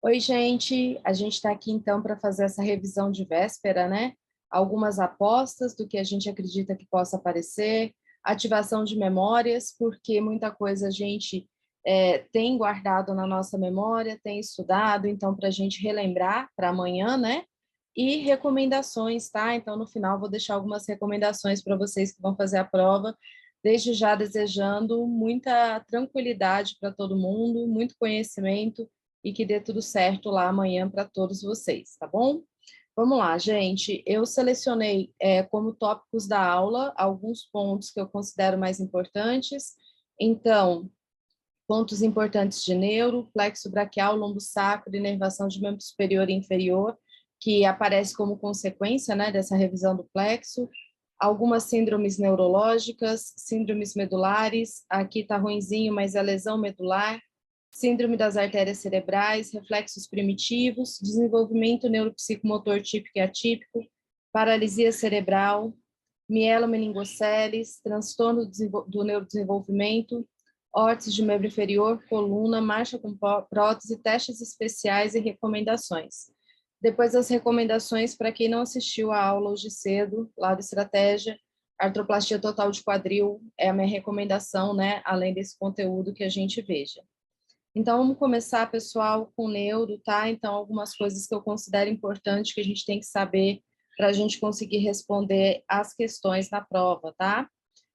Oi, gente. A gente está aqui então para fazer essa revisão de véspera, né? Algumas apostas do que a gente acredita que possa aparecer, ativação de memórias, porque muita coisa a gente tem guardado na nossa memória, tem estudado, então para a gente relembrar para amanhã, né? E recomendações, tá? Então no final vou deixar algumas recomendações para vocês que vão fazer a prova, desde já desejando muita tranquilidade para todo mundo, muito conhecimento e que dê tudo certo lá amanhã para todos vocês, tá bom? Vamos lá, gente. Eu selecionei como tópicos da aula alguns pontos que eu considero mais importantes. Então, pontos importantes de neuro, plexo braquial, lombo sacro, inervação de membro superior e inferior, que aparece como consequência, né, dessa revisão do plexo. Algumas síndromes neurológicas, síndromes medulares, aqui está ruinzinho, mas é lesão medular, síndrome das artérias cerebrais, reflexos primitivos, desenvolvimento neuropsicomotor típico e atípico, paralisia cerebral, mielomeningoceles, transtorno do neurodesenvolvimento, órtese de membro inferior, coluna, marcha com prótese, testes especiais e recomendações. Depois as recomendações para quem não assistiu a aula hoje cedo, lá do Estratégia, artroplastia total de quadril é a minha recomendação, né, além desse conteúdo que a gente veja. Então, vamos começar, pessoal, com neuro, tá? Então, algumas coisas que eu considero importante que a gente tem que saber para a gente conseguir responder as questões na prova, tá?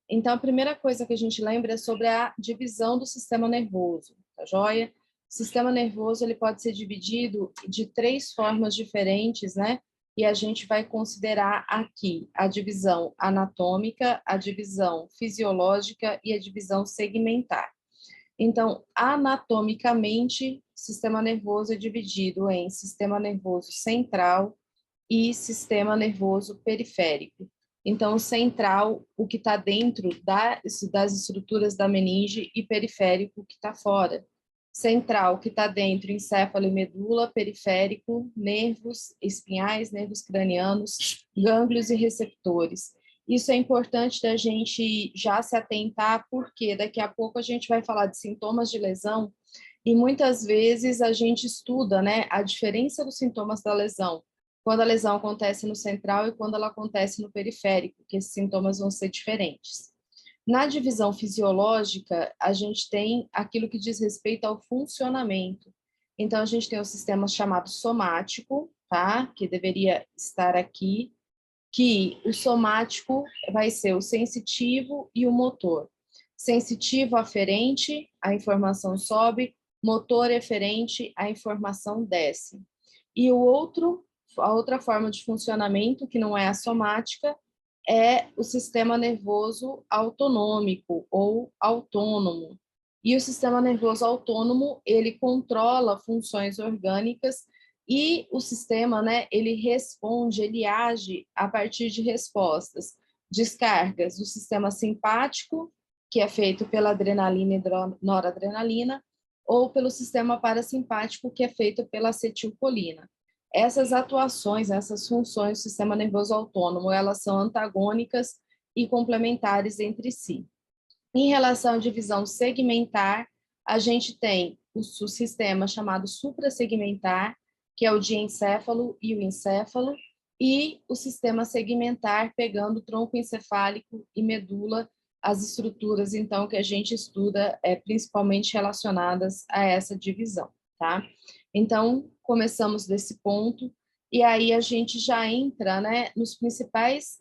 Então, a primeira coisa que a gente lembra é sobre a divisão do sistema nervoso, tá joia? O sistema nervoso, ele pode ser dividido de 3 formas diferentes, né? E a gente vai considerar aqui a divisão anatômica, a divisão fisiológica e a divisão segmentar. Então, anatomicamente, o sistema nervoso é dividido em sistema nervoso central e sistema nervoso periférico. Então, central, o que está dentro das estruturas da meninge, e periférico, o que está fora. Central, que está dentro, encéfalo e medula, periférico, nervos espinhais, nervos cranianos, gânglios e receptores. Isso é importante da gente já se atentar, porque daqui a pouco a gente vai falar de sintomas de lesão e muitas vezes a gente estuda, né, a diferença dos sintomas da lesão, quando a lesão acontece no central e quando ela acontece no periférico, que esses sintomas vão ser diferentes. Na divisão fisiológica, a gente tem aquilo que diz respeito ao funcionamento. Então, a gente tem o sistema chamado somático, tá? Que deveria estar aqui, que o somático vai ser o sensitivo e o motor. Sensitivo aferente, a informação sobe, motor eferente, a informação desce. E a outra forma de funcionamento, que não é a somática, é o sistema nervoso autonômico ou autônomo. E o sistema nervoso autônomo, ele controla funções orgânicas e o sistema, né, ele responde, ele age a partir de respostas, descargas do sistema simpático, que é feito pela adrenalina e noradrenalina, ou pelo sistema parasimpático, que é feito pela acetilcolina. Essas atuações, essas funções do sistema nervoso autônomo, elas são antagônicas e complementares entre si. Em relação à divisão segmentar, a gente tem o sistema chamado suprassegmentar, que é o diencéfalo e o encéfalo, e o sistema segmentar, pegando o tronco encefálico e medula, as estruturas, então, que a gente estuda, principalmente relacionadas a essa divisão, tá? Então, começamos desse ponto, e aí a gente já entra, né, nos principais,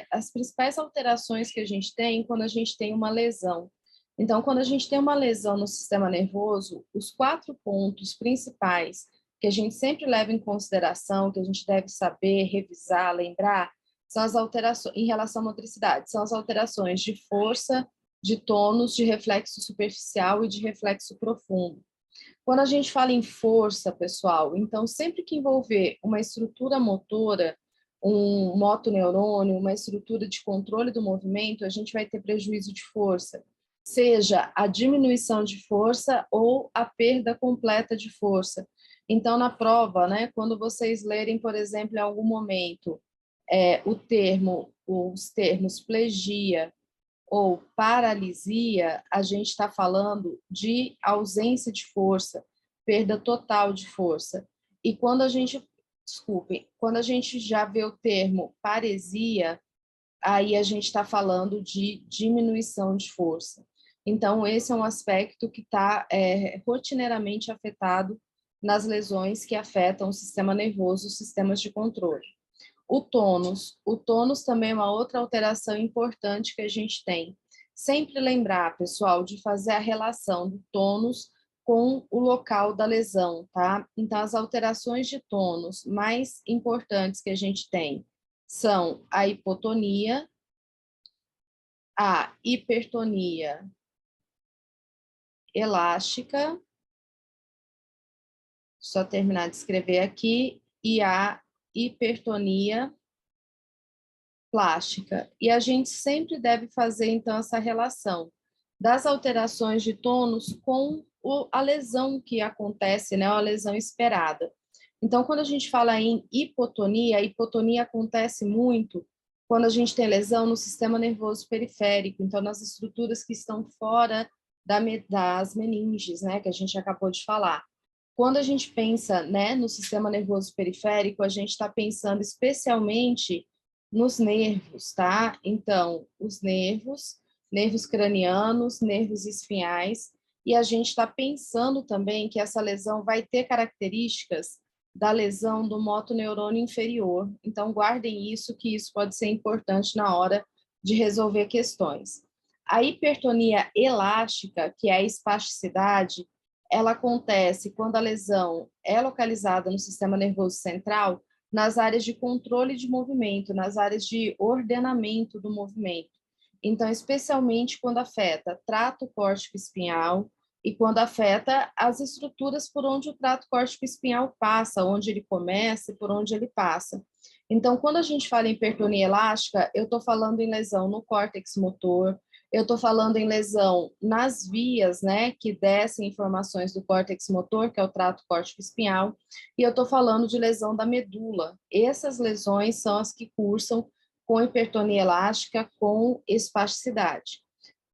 as principais alterações que a gente tem quando a gente tem uma lesão. Então, quando a gente tem uma lesão no sistema nervoso, os 4 pontos principais que a gente sempre leva em consideração, que a gente deve saber, revisar, lembrar, são as alterações, em relação à motricidade, são as alterações de força, de tônus, de reflexo superficial e de reflexo profundo. Quando a gente fala em força, pessoal, então sempre que envolver uma estrutura motora, um motoneurônio, uma estrutura de controle do movimento, a gente vai ter prejuízo de força, seja a diminuição de força ou a perda completa de força. Então, na prova, né, quando vocês lerem, por exemplo, em algum momento, os termos plegia ou paralisia, a gente está falando de ausência de força, perda total de força. E quando a gente, quando a gente já vê o termo paresia, aí a gente está falando de diminuição de força. Então, esse é um aspecto que está rotineiramente afetado nas lesões que afetam o sistema nervoso, os sistemas de controle. O tônus também é uma outra alteração importante que a gente tem. Sempre lembrar, pessoal, de fazer a relação do tônus com o local da lesão, tá? Então, as alterações de tônus mais importantes que a gente tem são a hipotonia, a hipertonia elástica, só terminar de escrever aqui, e a hipertonia plástica. E a gente sempre deve fazer, então, essa relação das alterações de tônus com a lesão que acontece, né, a lesão esperada. Então, quando a gente fala em hipotonia, a hipotonia acontece muito quando a gente tem lesão no sistema nervoso periférico, então nas estruturas que estão fora das meninges, né, que a gente acabou de falar. Quando a gente pensa, né, no sistema nervoso periférico, a gente está pensando especialmente nos nervos, tá? Então, os nervos cranianos, nervos espinhais, e a gente está pensando também que essa lesão vai ter características da lesão do motoneurônio inferior. Então, guardem isso, que isso pode ser importante na hora de resolver questões. A hipertonia elástica, que é a espasticidade, ela acontece quando a lesão é localizada no sistema nervoso central, nas áreas de controle de movimento, nas áreas de ordenamento do movimento. Então, especialmente quando afeta trato córtico espinhal e quando afeta as estruturas por onde o trato córtico espinhal passa, onde ele começa e por onde ele passa. Então, quando a gente fala em hipertonia elástica, eu estou falando em lesão no córtex motor, eu estou falando em lesão nas vias, né, que descem informações do córtex motor, que é o trato córtico espinhal, e eu estou falando de lesão da medula. Essas lesões são as que cursam com hipertonia elástica com espasticidade.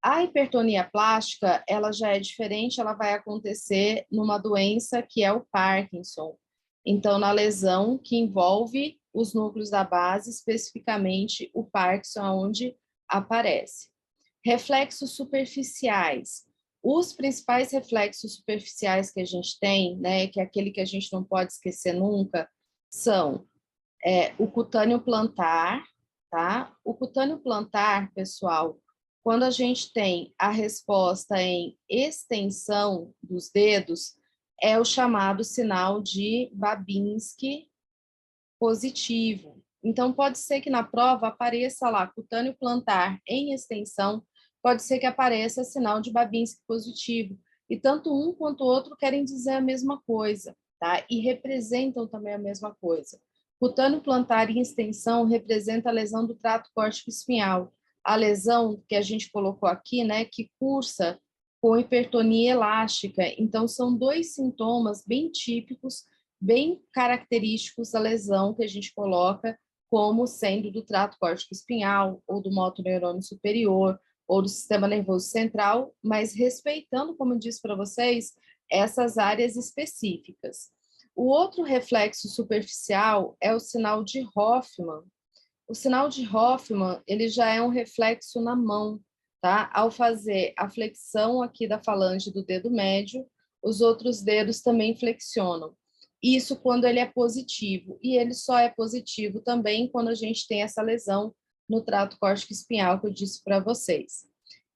A hipertonia plástica, ela já é diferente, ela vai acontecer numa doença que é o Parkinson. Então, na lesão que envolve os núcleos da base, especificamente o Parkinson, onde aparece. Reflexos superficiais. Os principais reflexos superficiais que a gente tem, né, que é aquele que a gente não pode esquecer nunca, são o cutâneo plantar, tá? O cutâneo plantar, pessoal, quando a gente tem a resposta em extensão dos dedos, é o chamado sinal de Babinski positivo. Então, pode ser que na prova apareça lá cutâneo plantar em extensão, pode ser que apareça sinal de Babinski positivo. E tanto um quanto o outro querem dizer a mesma coisa, tá? E representam também a mesma coisa. Cutâneo plantar em extensão representa a lesão do trato córtico espinhal. A lesão que a gente colocou aqui, né, que cursa com hipertonia elástica. Então, são dois sintomas bem típicos, bem característicos da lesão que a gente coloca como sendo do trato córtico espinhal, ou do motoneurônio superior, ou do sistema nervoso central, mas respeitando, como eu disse para vocês, essas áreas específicas. O outro reflexo superficial é o sinal de Hoffmann. O sinal de Hoffmann, ele já é um reflexo na mão, tá? Ao fazer a flexão aqui da falange do dedo médio, os outros dedos também flexionam. Isso quando ele é positivo, e ele só é positivo também quando a gente tem essa lesão no trato córtico espinhal que eu disse para vocês.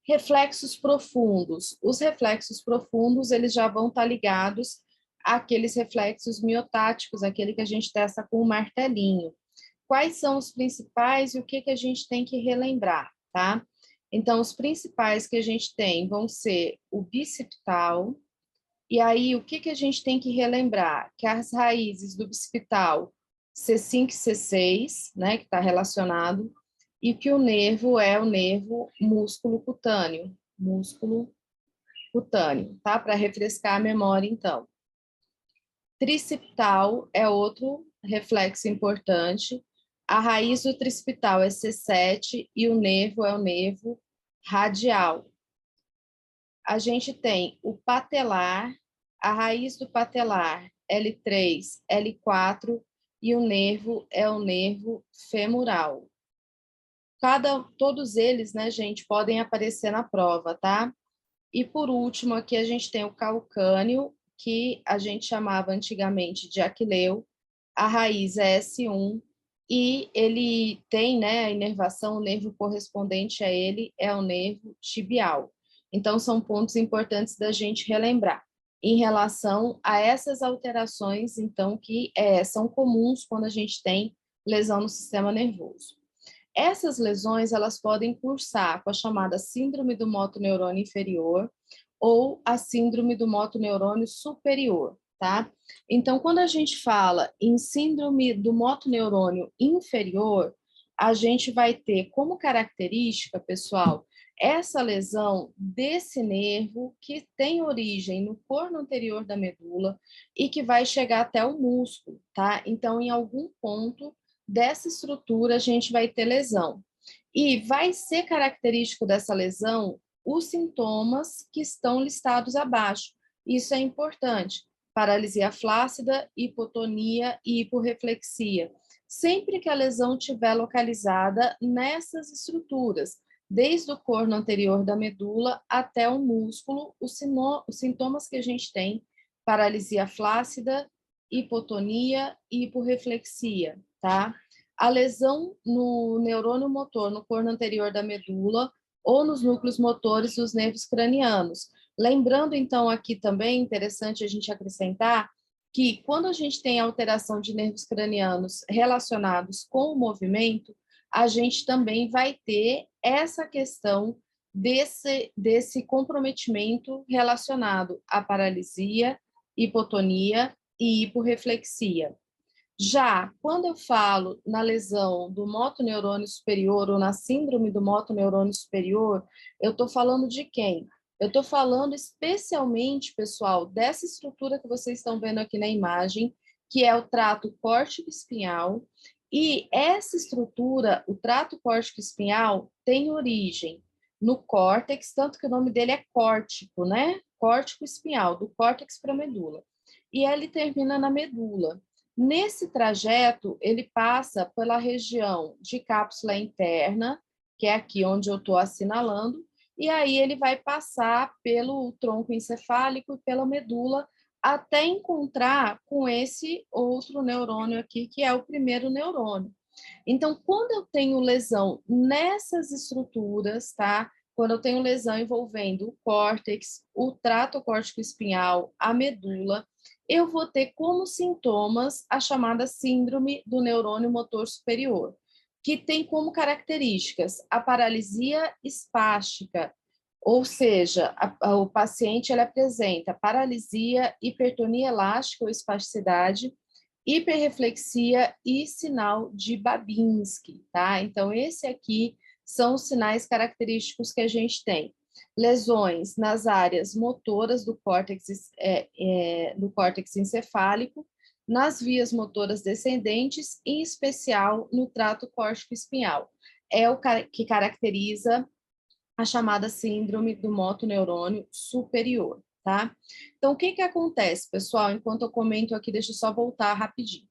Reflexos profundos. Os reflexos profundos, eles já vão estar ligados àqueles reflexos miotáticos, aquele que a gente testa com o martelinho. Quais são os principais e o que a gente tem que relembrar, tá? Então, os principais que a gente tem vão ser o bicipital. E aí, o que a gente tem que relembrar? Que as raízes do bicipital, C5 e C6, né, que está relacionado, e que o nervo é o nervo músculo cutâneo, tá? Para refrescar a memória, então. Tricipital é outro reflexo importante. A raiz do tricipital é C7 e o nervo é o nervo radial. A gente tem o patelar, a raiz do patelar, L3, L4, e o nervo é o nervo femoral. Todos eles, né, gente, podem aparecer na prova, tá? E por último, aqui a gente tem o calcâneo, que a gente chamava antigamente de aquileu, a raiz é S1, e ele tem, né, a inervação, o nervo correspondente a ele é o nervo tibial. Então, são pontos importantes da gente relembrar em relação a essas alterações, então, que são comuns quando a gente tem lesão no sistema nervoso. Essas lesões, elas podem cursar com a chamada síndrome do motoneurônio inferior ou a síndrome do motoneurônio superior, tá? Então, quando a gente fala em síndrome do motoneurônio inferior, a gente vai ter como característica, pessoal, essa lesão desse nervo que tem origem no corno anterior da medula e que vai chegar até o músculo, tá? Então, em algum ponto dessa estrutura, a gente vai ter lesão. E vai ser característico dessa lesão os sintomas que estão listados abaixo. Isso é importante. Paralisia flácida, hipotonia e hiporreflexia. Sempre que a lesão estiver localizada nessas estruturas, desde o corno anterior da medula até o músculo, os sintomas que a gente tem, paralisia flácida, hipotonia e hiporreflexia, tá? A lesão no neurônio motor, no corno anterior da medula, ou nos núcleos motores dos nervos cranianos. Lembrando, então, aqui também, interessante a gente acrescentar, que quando a gente tem alteração de nervos cranianos relacionados com o movimento, a gente também vai ter essa questão desse comprometimento relacionado à paralisia, hipotonia e hiporreflexia. Já quando eu falo na lesão do motoneurônio superior ou na síndrome do motoneurônio superior, eu estou falando de quem? Eu estou falando especialmente, pessoal, dessa estrutura que vocês estão vendo aqui na imagem, que é o trato córtico-espinhal. E essa estrutura, o trato córtico-espinhal, tem origem no córtex, tanto que o nome dele é córtico, né? Córtico-espinhal, do córtex para a medula. E ele termina na medula. Nesse trajeto, ele passa pela região de cápsula interna, que é aqui onde eu estou assinalando, e aí ele vai passar pelo tronco encefálico e pela medula até encontrar com esse outro neurônio aqui, que é o primeiro neurônio. Então, quando eu tenho lesão nessas estruturas, tá? Quando eu tenho lesão envolvendo o córtex, o trato córtico-espinhal, a medula, eu vou ter como sintomas a chamada síndrome do neurônio motor superior, que tem como características a paralisia espástica, ou seja, o paciente ele apresenta paralisia, hipertonia elástica ou espasticidade, hiperreflexia e sinal de Babinski, tá? Então, esse aqui são os sinais característicos que a gente tem. Lesões nas áreas motoras do córtex encefálico, nas vias motoras descendentes, em especial no trato córtico-espinhal. É o que caracteriza a chamada síndrome do motoneurônio superior, tá? Então, o que que acontece, pessoal? Enquanto eu comento aqui, deixa eu só voltar rapidinho.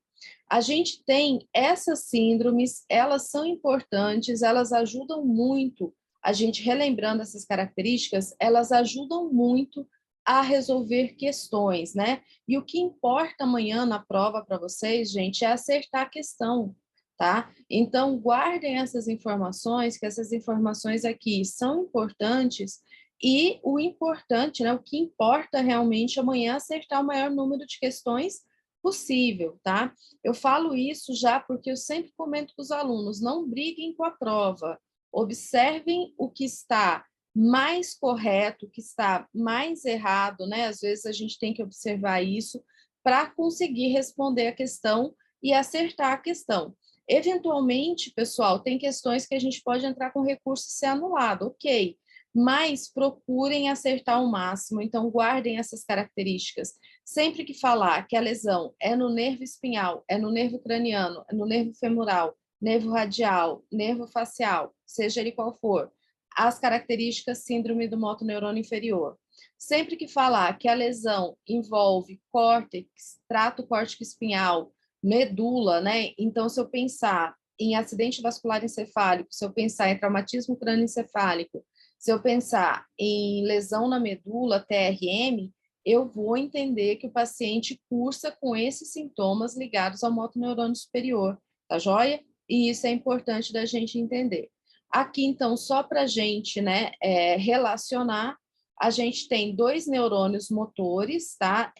A gente tem essas síndromes, elas são importantes, elas ajudam muito, a gente relembrando essas características, elas ajudam muito a resolver questões, né? E o que importa amanhã na prova para vocês, gente, é acertar a questão, tá? Então, guardem essas informações, que essas informações aqui são importantes e o importante, né, o que importa realmente amanhã é acertar o maior número de questões possível, tá? Eu falo isso já porque eu sempre comento com os alunos, não briguem com a prova, observem o que está mais correto, o que está mais errado, né? Às vezes a gente tem que observar isso para conseguir responder a questão e acertar a questão. Eventualmente, pessoal, tem questões que a gente pode entrar com recurso e ser anulado, ok, mas procurem acertar o máximo, então guardem essas características. Sempre que falar que a lesão é no nervo espinhal, é no nervo craniano, é no nervo femoral, nervo radial, nervo facial, seja ele qual for, as características síndrome do motoneurônio inferior. Sempre que falar que a lesão envolve córtex, trato córtico espinhal, medula, né? Então, se eu pensar em acidente vascular encefálico, se eu pensar em traumatismo crânioencefálico, se eu pensar em lesão na medula, TRM, eu vou entender que o paciente cursa com esses sintomas ligados ao motoneurônio superior, tá joia? E isso é importante da gente entender. Aqui, então, só para a gente, né, relacionar, a gente tem 2 neurônios motores, tá?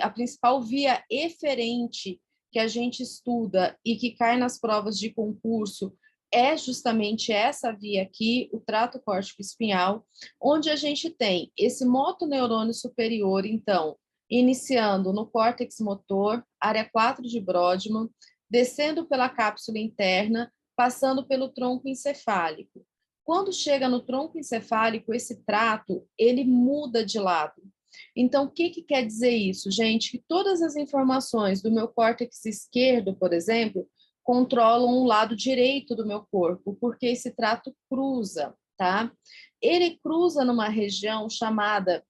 A principal via eferente que a gente estuda e que cai nas provas de concurso é justamente essa via aqui, o trato córtico espinhal, onde a gente tem esse motoneurônio superior, então, iniciando no córtex motor, área 4 de Brodmann, descendo pela cápsula interna, passando pelo tronco encefálico. Quando chega no tronco encefálico, esse trato, ele muda de lado. Então, o que quer dizer isso, gente? Que todas as informações do meu córtex esquerdo, por exemplo, controlam o lado direito do meu corpo, porque esse trato cruza, tá? Ele cruza numa região chamada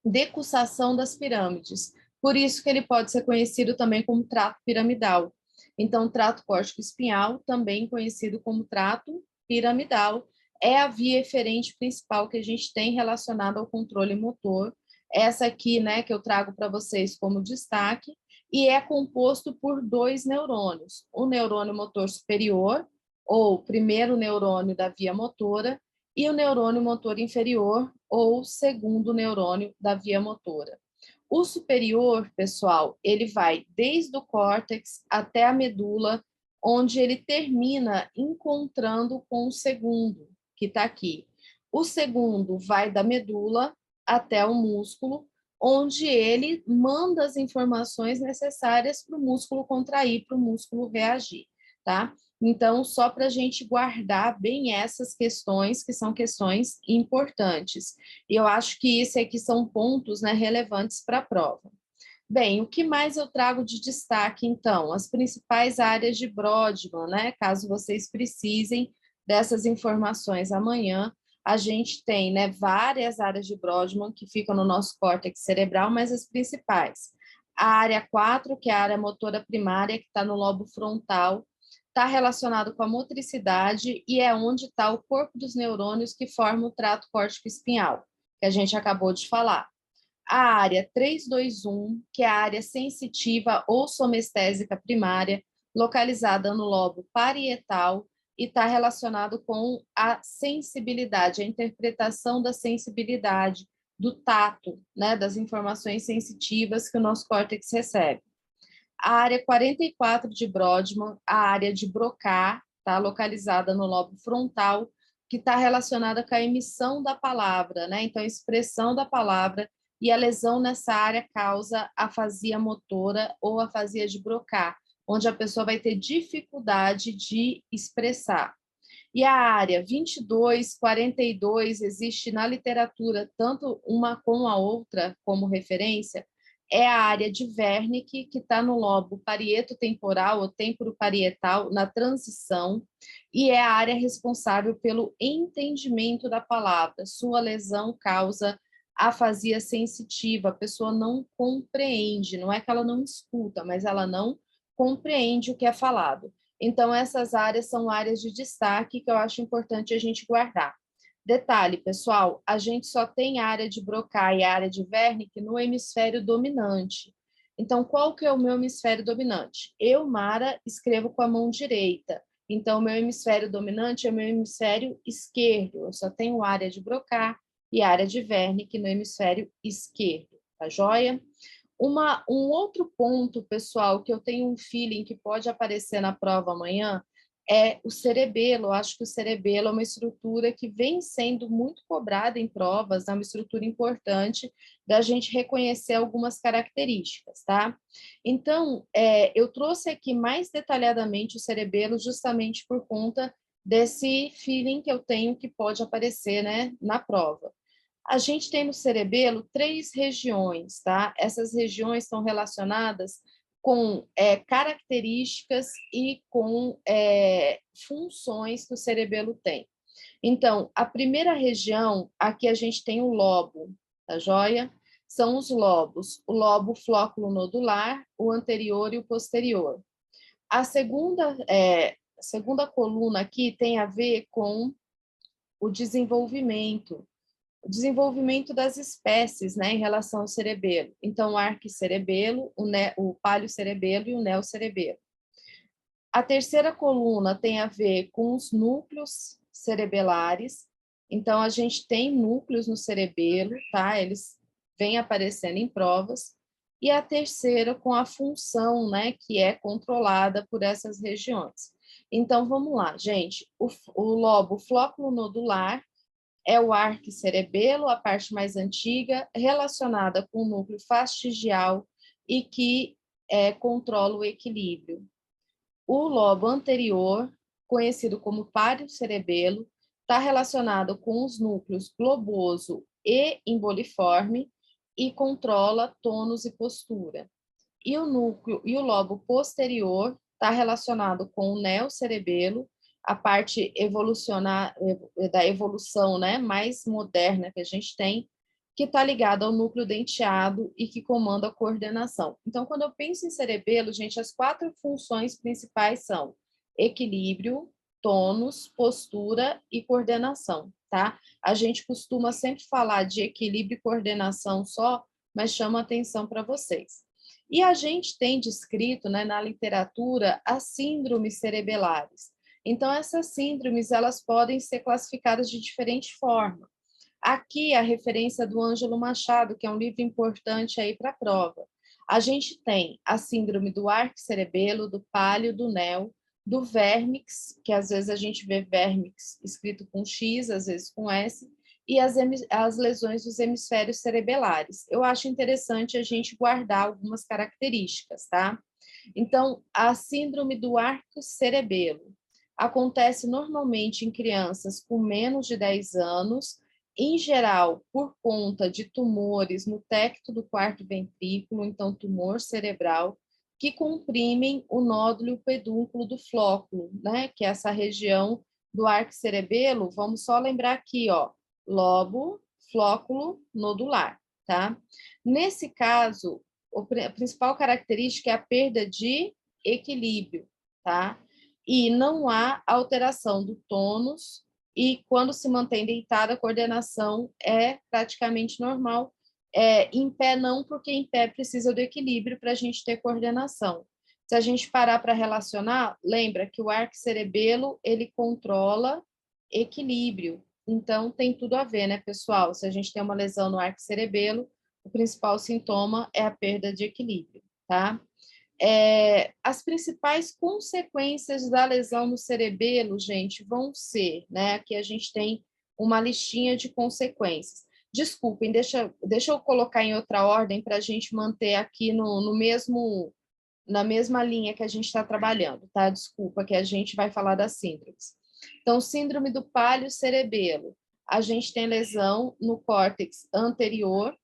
decussação das pirâmides. Por isso que ele pode ser conhecido também como trato piramidal. Então, trato córtico espinhal, também conhecido como trato piramidal, é a via eferente principal que a gente tem relacionada ao controle motor. Essa aqui, né, que eu trago para vocês como destaque, e é composto por 2 neurônios, o neurônio motor superior, ou primeiro neurônio da via motora, e o neurônio motor inferior, ou segundo neurônio da via motora. O superior, pessoal, ele vai desde o córtex até a medula, onde ele termina encontrando com o segundo, que está aqui. O segundo vai da medula até o músculo, onde ele manda as informações necessárias para o músculo contrair, para o músculo reagir, tá? Então, só para a gente guardar bem essas questões, que são questões importantes. E eu acho que isso aqui são pontos, né, relevantes para a prova. Bem, o que mais eu trago de destaque, então? As principais áreas de Brodmann, né? Caso vocês precisem dessas informações amanhã, a gente tem, né, várias áreas de Brodmann que ficam no nosso córtex cerebral, mas as principais. A área 4, que é a área motora primária, que está no lobo frontal, está relacionado com a motricidade e é onde está o corpo dos neurônios que forma o trato córtico espinhal, que a gente acabou de falar. A área 321, que é a área sensitiva ou somestésica primária, localizada no lobo parietal e está relacionado com a sensibilidade, a interpretação da sensibilidade, do tato, né, das informações sensitivas que o nosso córtex recebe. A área 44 de Brodmann, a área de Broca, está localizada no lobo frontal, que está relacionada com a emissão da palavra, né? Então, a expressão da palavra, e a lesão nessa área causa afasia motora ou afasia de Broca, onde a pessoa vai ter dificuldade de expressar. E a área 22, 42, existe na literatura, tanto uma como a outra como referência, é a área de Wernicke, que está no lobo parieto-temporal ou temporo-parietal, na transição, e é a área responsável pelo entendimento da palavra. Sua lesão causa afasia sensitiva, a pessoa não compreende, não é que ela não escuta, mas ela não compreende o que é falado. Então, essas áreas são áreas de destaque que eu acho importante a gente guardar. Detalhe, pessoal, a gente só tem área de Broca e área de Wernicke no hemisfério dominante. Então, qual que é o meu hemisfério dominante? Eu, Mara, escrevo com a mão direita. Então, o meu hemisfério dominante é o meu hemisfério esquerdo. Eu só tenho área de Broca e área de Wernicke no hemisfério esquerdo, tá joia? Um outro ponto, pessoal, que eu tenho um feeling que pode aparecer na prova amanhã, é o cerebelo. Eu acho que o cerebelo é uma estrutura que vem sendo muito cobrada em provas, é uma estrutura importante da gente reconhecer algumas características, tá? Então, eu trouxe aqui mais detalhadamente o cerebelo justamente por conta desse feeling que eu tenho que pode aparecer, né, na prova. A gente tem no cerebelo 3 regiões, tá? Essas regiões estão relacionadas com características e com funções que o cerebelo tem. Então, a primeira região, aqui a gente tem o lobo, tá joia? São os lobos, o lobo flóculo nodular, o anterior e o posterior. A segunda coluna aqui tem a ver com o desenvolvimento das espécies, né, em relação ao cerebelo. Então, o arquicerebelo, o paliocerebelo e o neocerebelo. A terceira coluna tem a ver com os núcleos cerebelares. Então, a gente tem núcleos no cerebelo, tá? Eles vêm aparecendo em provas. E a terceira com a função, né, que é controlada por essas regiões. Então, vamos lá, gente. O lobo flóculo nodular é o arquicerebelo, a parte mais antiga, relacionada com o núcleo fastigial e que controla o equilíbrio. O lobo anterior, conhecido como pariocerebelo, está relacionado com os núcleos globoso e emboliforme e controla tônus e postura. E o lobo posterior está relacionado com o neocerebelo, a parte da evolução, né, mais moderna que a gente tem, que está ligada ao núcleo denteado e que comanda a coordenação. Então, quando eu penso em cerebelo, gente, as 4 funções principais são equilíbrio, tônus, postura e coordenação, tá? A gente costuma sempre falar de equilíbrio e coordenação só, mas chama atenção para vocês. E a gente tem descrito, né, na literatura as síndromes cerebelares. Então, essas síndromes elas podem ser classificadas de diferente forma. Aqui a referência do Ângelo Machado, que é um livro importante aí para a prova. A gente tem a síndrome do arquicerebelo, do pálio, do neo, do vérmix, que às vezes a gente vê vérmix escrito com X, às vezes com S, e as lesões dos hemisférios cerebelares. Eu acho interessante a gente guardar algumas características, tá? Então, a síndrome do arquicerebelo acontece normalmente em crianças com menos de 10 anos, em geral, por conta de tumores no tecto do quarto ventrículo, então tumor cerebral, que comprimem o nódulo e o pedúnculo do flóculo, né? Que é essa região do arquicerebelo. Vamos só lembrar aqui, ó, lobo, flóculo, nodular, tá? Nesse caso, a principal característica é a perda de equilíbrio, tá? E não há alteração do tônus, e quando se mantém deitada, a coordenação é praticamente normal. Em pé não, porque em pé precisa do equilíbrio para a gente ter coordenação. Se a gente parar para relacionar, lembra que o arquicerebelo, ele controla equilíbrio. Então, tem tudo a ver, né, pessoal? Se a gente tem uma lesão no arquicerebelo, o principal sintoma é a perda de equilíbrio, tá? As principais consequências da lesão no cerebelo, gente, vão ser, né? Aqui a gente tem uma listinha de consequências. Desculpem, deixa eu colocar em outra ordem para a gente manter aqui na mesma linha que a gente está trabalhando, tá? Desculpa, que a gente vai falar das síndromes. Então, síndrome do paliocerebelo. A gente tem lesão no córtex anterior,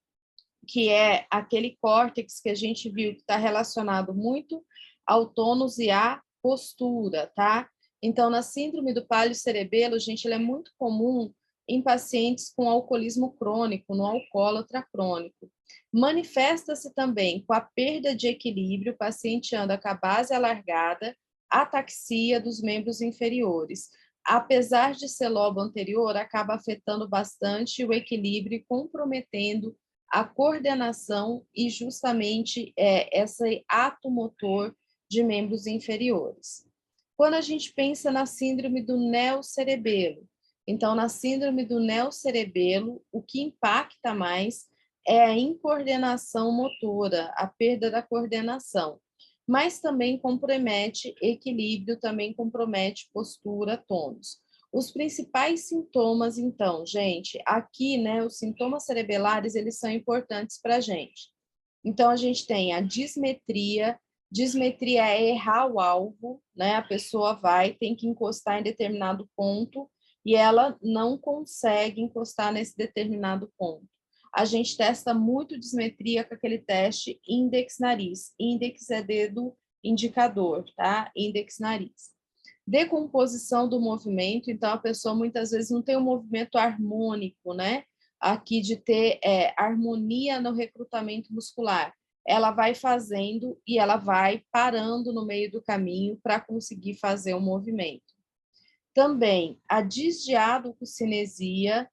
que é aquele córtex que a gente viu que está relacionado muito ao tônus e à postura, tá? Então, na síndrome do paliocerebelo, gente, ela é muito comum em pacientes com alcoolismo crônico, no alcoólatra crônico. Manifesta-se também com a perda de equilíbrio, o paciente anda com a base alargada, ataxia dos membros inferiores. Apesar de ser lobo anterior, acaba afetando bastante o equilíbrio e comprometendo a coordenação e justamente esse ato motor de membros inferiores. Quando a gente pensa na síndrome do neocerebelo, então, na síndrome do neocerebelo, o que impacta mais é a incoordenação motora, a perda da coordenação, mas também compromete equilíbrio, também compromete postura, tônus. Os principais sintomas, então, gente, aqui, né, os sintomas cerebelares, eles são importantes para a gente. Então, a gente tem a dismetria é errar o alvo, né, a pessoa tem que encostar em determinado ponto e ela não consegue encostar nesse determinado ponto. A gente testa muito dismetria com aquele teste índex-nariz. Índex é dedo indicador, tá? Índex-nariz. Decomposição do movimento, então a pessoa muitas vezes não tem um movimento harmônico, né? aqui de ter harmonia no recrutamento muscular. Ela vai fazendo e ela vai parando no meio do caminho para conseguir fazer o movimento. Também a disdiadococinesia.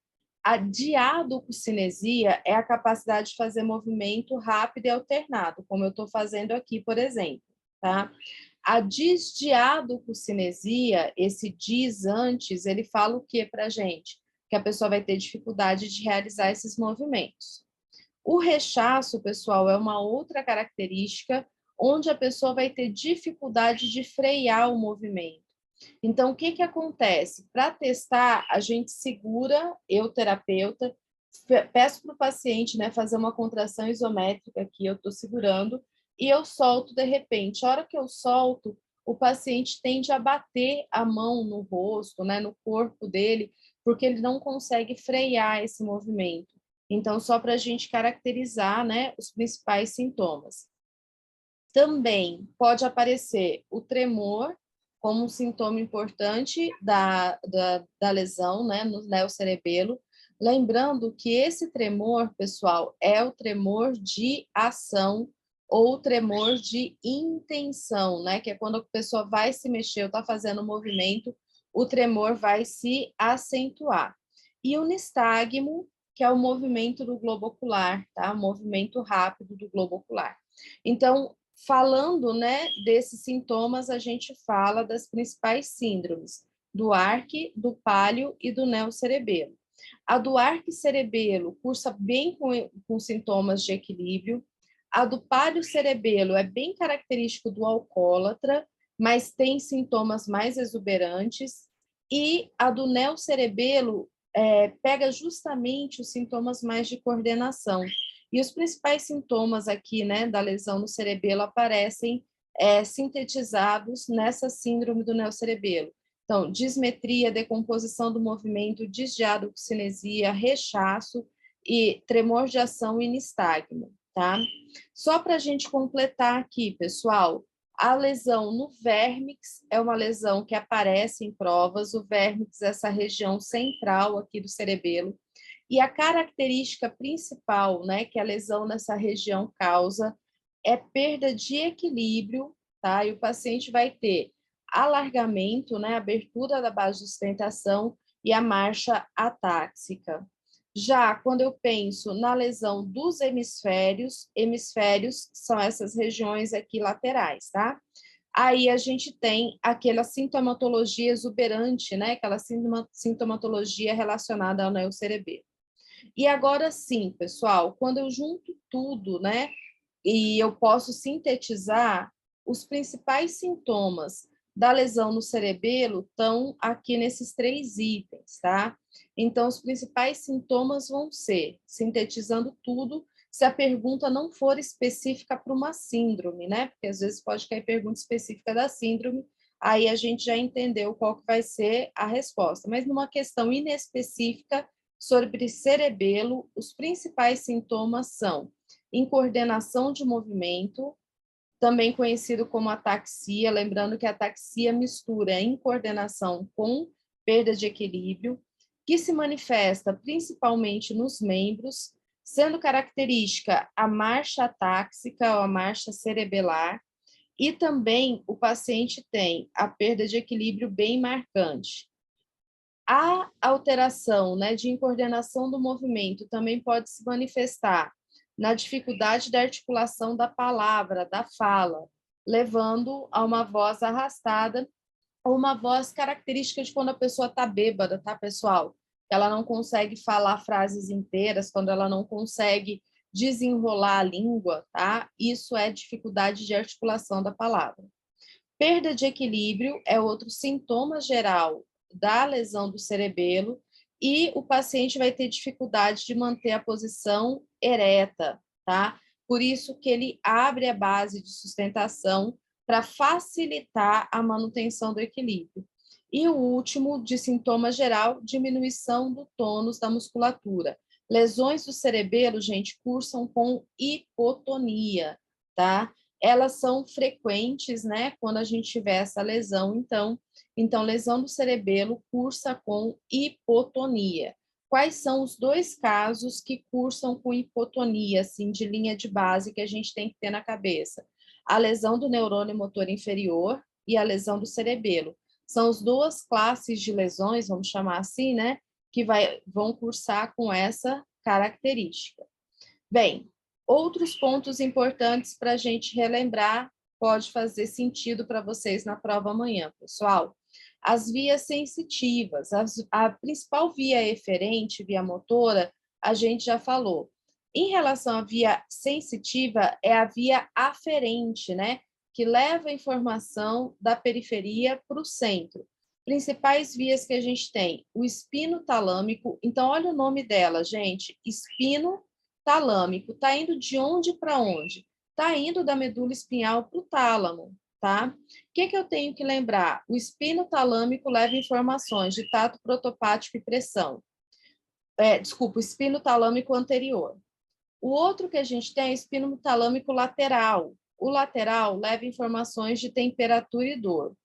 A diadococinesia é a capacidade de fazer movimento rápido e alternado, como eu estou fazendo aqui, por exemplo, tá? A disdiadococinesia, esse dis antes, ele fala o que para a gente? Que a pessoa vai ter dificuldade de realizar esses movimentos. O rechaço, pessoal, é uma outra característica onde a pessoa vai ter dificuldade de frear o movimento. Então, o que que acontece? Para testar, a gente segura, eu, terapeuta, peço para o paciente, né, fazer uma contração isométrica aqui, eu estou segurando, e eu solto de repente. A hora que eu solto, o paciente tende a bater a mão no rosto, né, no corpo dele, porque ele não consegue frear esse movimento. Então, só para a gente caracterizar, né, os principais sintomas. Também pode aparecer o tremor como um sintoma importante da lesão, né, no neocerebelo. Lembrando que esse tremor, pessoal, é o tremor de ação ou tremor de intenção, né, que é quando a pessoa vai se mexer ou está fazendo um movimento, o tremor vai se acentuar. E o nistagmo, que é o movimento do globo ocular, tá? O movimento rápido do globo ocular. Então, falando, né, desses sintomas, a gente fala das principais síndromes, do arque, do pálio e do neocerebelo. A do arque cerebelo cursa bem com sintomas de equilíbrio. A do pálio cerebelo é bem característico do alcoólatra, mas tem sintomas mais exuberantes. E a do neocerebelo pega justamente os sintomas mais de coordenação. E os principais sintomas aqui, né, da lesão no cerebelo aparecem sintetizados nessa síndrome do neocerebelo. Então, dismetria, decomposição do movimento, disdiadocinesia, rechaço e tremor de ação e nistagmo, tá? Só para a gente completar aqui, pessoal, a lesão no vérmix é uma lesão que aparece em provas. O vérmix é essa região central aqui do cerebelo. E a característica principal, né, que a lesão nessa região causa é perda de equilíbrio, tá? E o paciente vai ter alargamento, né, abertura da base de sustentação e a marcha atáxica. Já quando eu penso na lesão dos hemisférios são essas regiões aqui laterais, tá? Aí a gente tem aquela sintomatologia exuberante, né? Aquela sintomatologia relacionada ao neocerebelo. E agora sim, pessoal, quando eu junto tudo, né, e eu posso sintetizar, os principais sintomas da lesão no cerebelo estão aqui nesses 3 itens, tá? Então, os principais sintomas vão ser, sintetizando tudo, se a pergunta não for específica para uma síndrome, né? Porque às vezes pode cair pergunta específica da síndrome, aí a gente já entendeu qual que vai ser a resposta. Mas numa questão inespecífica, sobre cerebelo, os principais sintomas são incoordenação de movimento, também conhecido como ataxia, lembrando que a ataxia mistura incoordenação com perda de equilíbrio, que se manifesta principalmente nos membros, sendo característica a marcha atáxica ou a marcha cerebelar, e também o paciente tem a perda de equilíbrio bem marcante. A alteração, né, de incoordenação do movimento também pode se manifestar na dificuldade da articulação da palavra, da fala, levando a uma voz arrastada ou uma voz característica de quando a pessoa está bêbada, tá, pessoal? Ela não consegue falar frases inteiras, quando ela não consegue desenrolar a língua, tá? Isso é dificuldade de articulação da palavra. Perda de equilíbrio é outro sintoma geral da lesão do cerebelo e o paciente vai ter dificuldade de manter a posição ereta, tá? Por isso que ele abre a base de sustentação para facilitar a manutenção do equilíbrio. E o último, de sintoma geral, diminuição do tônus da musculatura. Lesões do cerebelo, gente, cursam com hipotonia, tá? Elas são frequentes, né, quando a gente tiver essa lesão, então lesão do cerebelo cursa com hipotonia. quais são os 2 casos que cursam com hipotonia, assim, de linha de base que a gente tem que ter na cabeça. A lesão do neurônio motor inferior e a lesão do cerebelo. São as 2 classes de lesões, vamos chamar assim, né, que vão cursar com essa característica. Bem, outros pontos importantes para a gente relembrar, pode fazer sentido para vocês na prova amanhã, pessoal. As vias sensitivas, a principal via eferente, via motora, a gente já falou. Em relação à via sensitiva, é a via aferente, né? Que leva a informação da periferia para o centro. Principais vias que a gente tem, o espino talâmico. Então, olha o nome dela, gente, espino talâmico. Está indo de onde para onde? Está indo da medula espinhal para o tálamo, tá? O que eu tenho que lembrar? O espino talâmico leva informações de tato protopático e pressão. Desculpa, o espino talâmico anterior. O outro que a gente tem é o espino talâmico lateral. O lateral leva informações de temperatura e dor.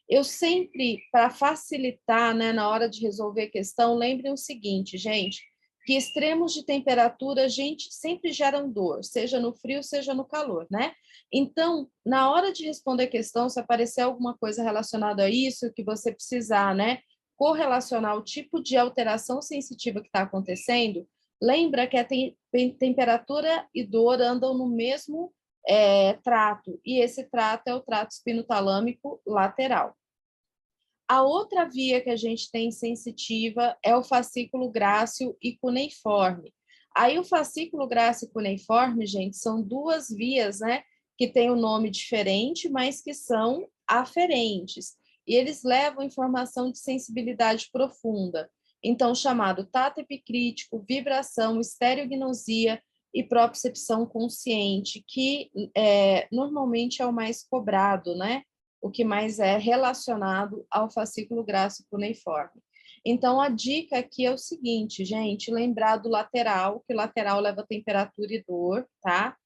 Eu sempre, para facilitar, né, na hora de resolver a questão, lembrem o seguinte, gente, que extremos de temperatura, a gente sempre geram dor, seja no frio, seja no calor, né? Então, na hora de responder a questão, se aparecer alguma coisa relacionada a isso, que você precisar, né, correlacionar o tipo de alteração sensitiva que está acontecendo, lembra que a temperatura e dor andam no mesmo trato, e esse trato é o trato espinotalâmico lateral. A outra via que a gente tem sensitiva é o fascículo grácil e cuneiforme. Aí o fascículo grácil e cuneiforme, gente, são 2 vias, né, que têm um nome diferente, mas que são aferentes. E eles levam informação de sensibilidade profunda. Então, chamado tato epicrítico, vibração, estereognosia e propriocepção consciente, que normalmente é o mais cobrado, né? O que mais é relacionado ao fascículo grácil cuneiforme. Então, a dica aqui é o seguinte, gente, lembrar do lateral, que o lateral leva temperatura e dor, tá?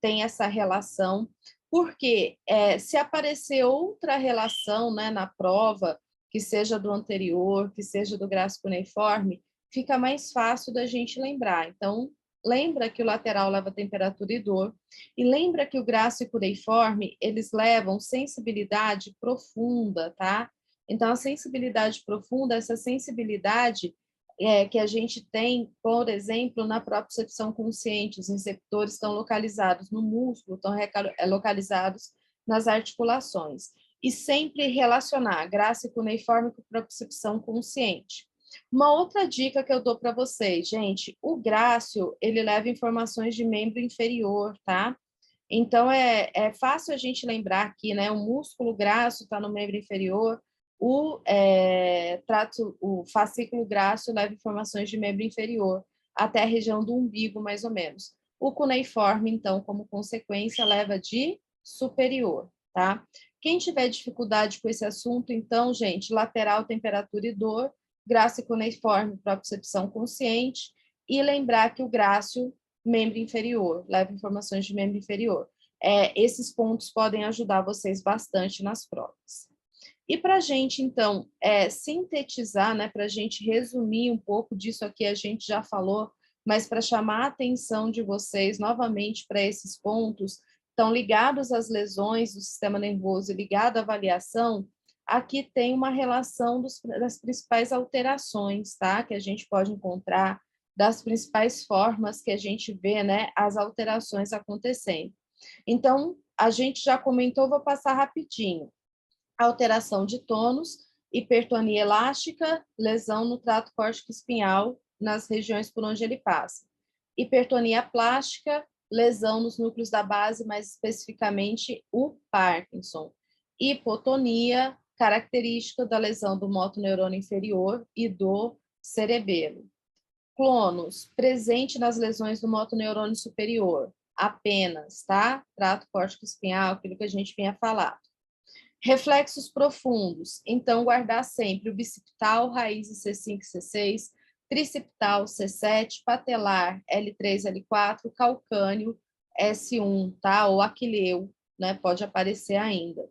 Tem essa relação, porque se aparecer outra relação, né, na prova, que seja do anterior, que seja do grácil cuneiforme, fica mais fácil da gente lembrar. Então, lembra que o lateral leva temperatura e dor, e lembra que o grácil e cuneiforme, eles levam sensibilidade profunda, tá? Então, a sensibilidade profunda, essa sensibilidade que a gente tem, por exemplo, na propriocepção consciente, os receptores estão localizados no músculo, estão localizados nas articulações. E sempre relacionar grácil e cuneiforme com propriocepção consciente. Uma outra dica que eu dou para vocês, gente, o grácil, ele leva informações de membro inferior, tá? Então, é fácil a gente lembrar aqui, né? O músculo grácil está no membro inferior, o fascículo grácil leva informações de membro inferior, até a região do umbigo, mais ou menos. O cuneiforme, então, como consequência, leva de superior, tá? Quem tiver dificuldade com esse assunto, então, gente, lateral, temperatura e dor, grácil e cuneiforme, propriocepção consciente, e lembrar que o grácil, membro inferior, leva informações de membro inferior. Esses pontos podem ajudar vocês bastante nas provas. E para a gente, então, sintetizar, né, para a gente resumir um pouco disso aqui, a gente já falou, mas para chamar a atenção de vocês novamente para esses pontos, estão ligados às lesões do sistema nervoso e ligado à avaliação, aqui tem uma relação das principais alterações, tá? Que a gente pode encontrar, das principais formas que a gente vê, né, as alterações acontecendo. Então, a gente já comentou, vou passar rapidinho. Alteração de tônus, hipertonia elástica, lesão no trato córtico-espinhal, nas regiões por onde ele passa. Hipertonia plástica, lesão nos núcleos da base, mais especificamente o Parkinson. Hipotonia, característica da lesão do motoneurônio inferior e do cerebelo. Clonus, presente nas lesões do motoneurônio superior, apenas, tá? Trato córtico-espinhal, aquilo que a gente vinha falar. Reflexos profundos, então guardar sempre o bicipital, raízes C5 e C6, tricipital C7, patelar L3, L4, calcâneo S1, tá? Ou aquileu, né? Pode aparecer ainda.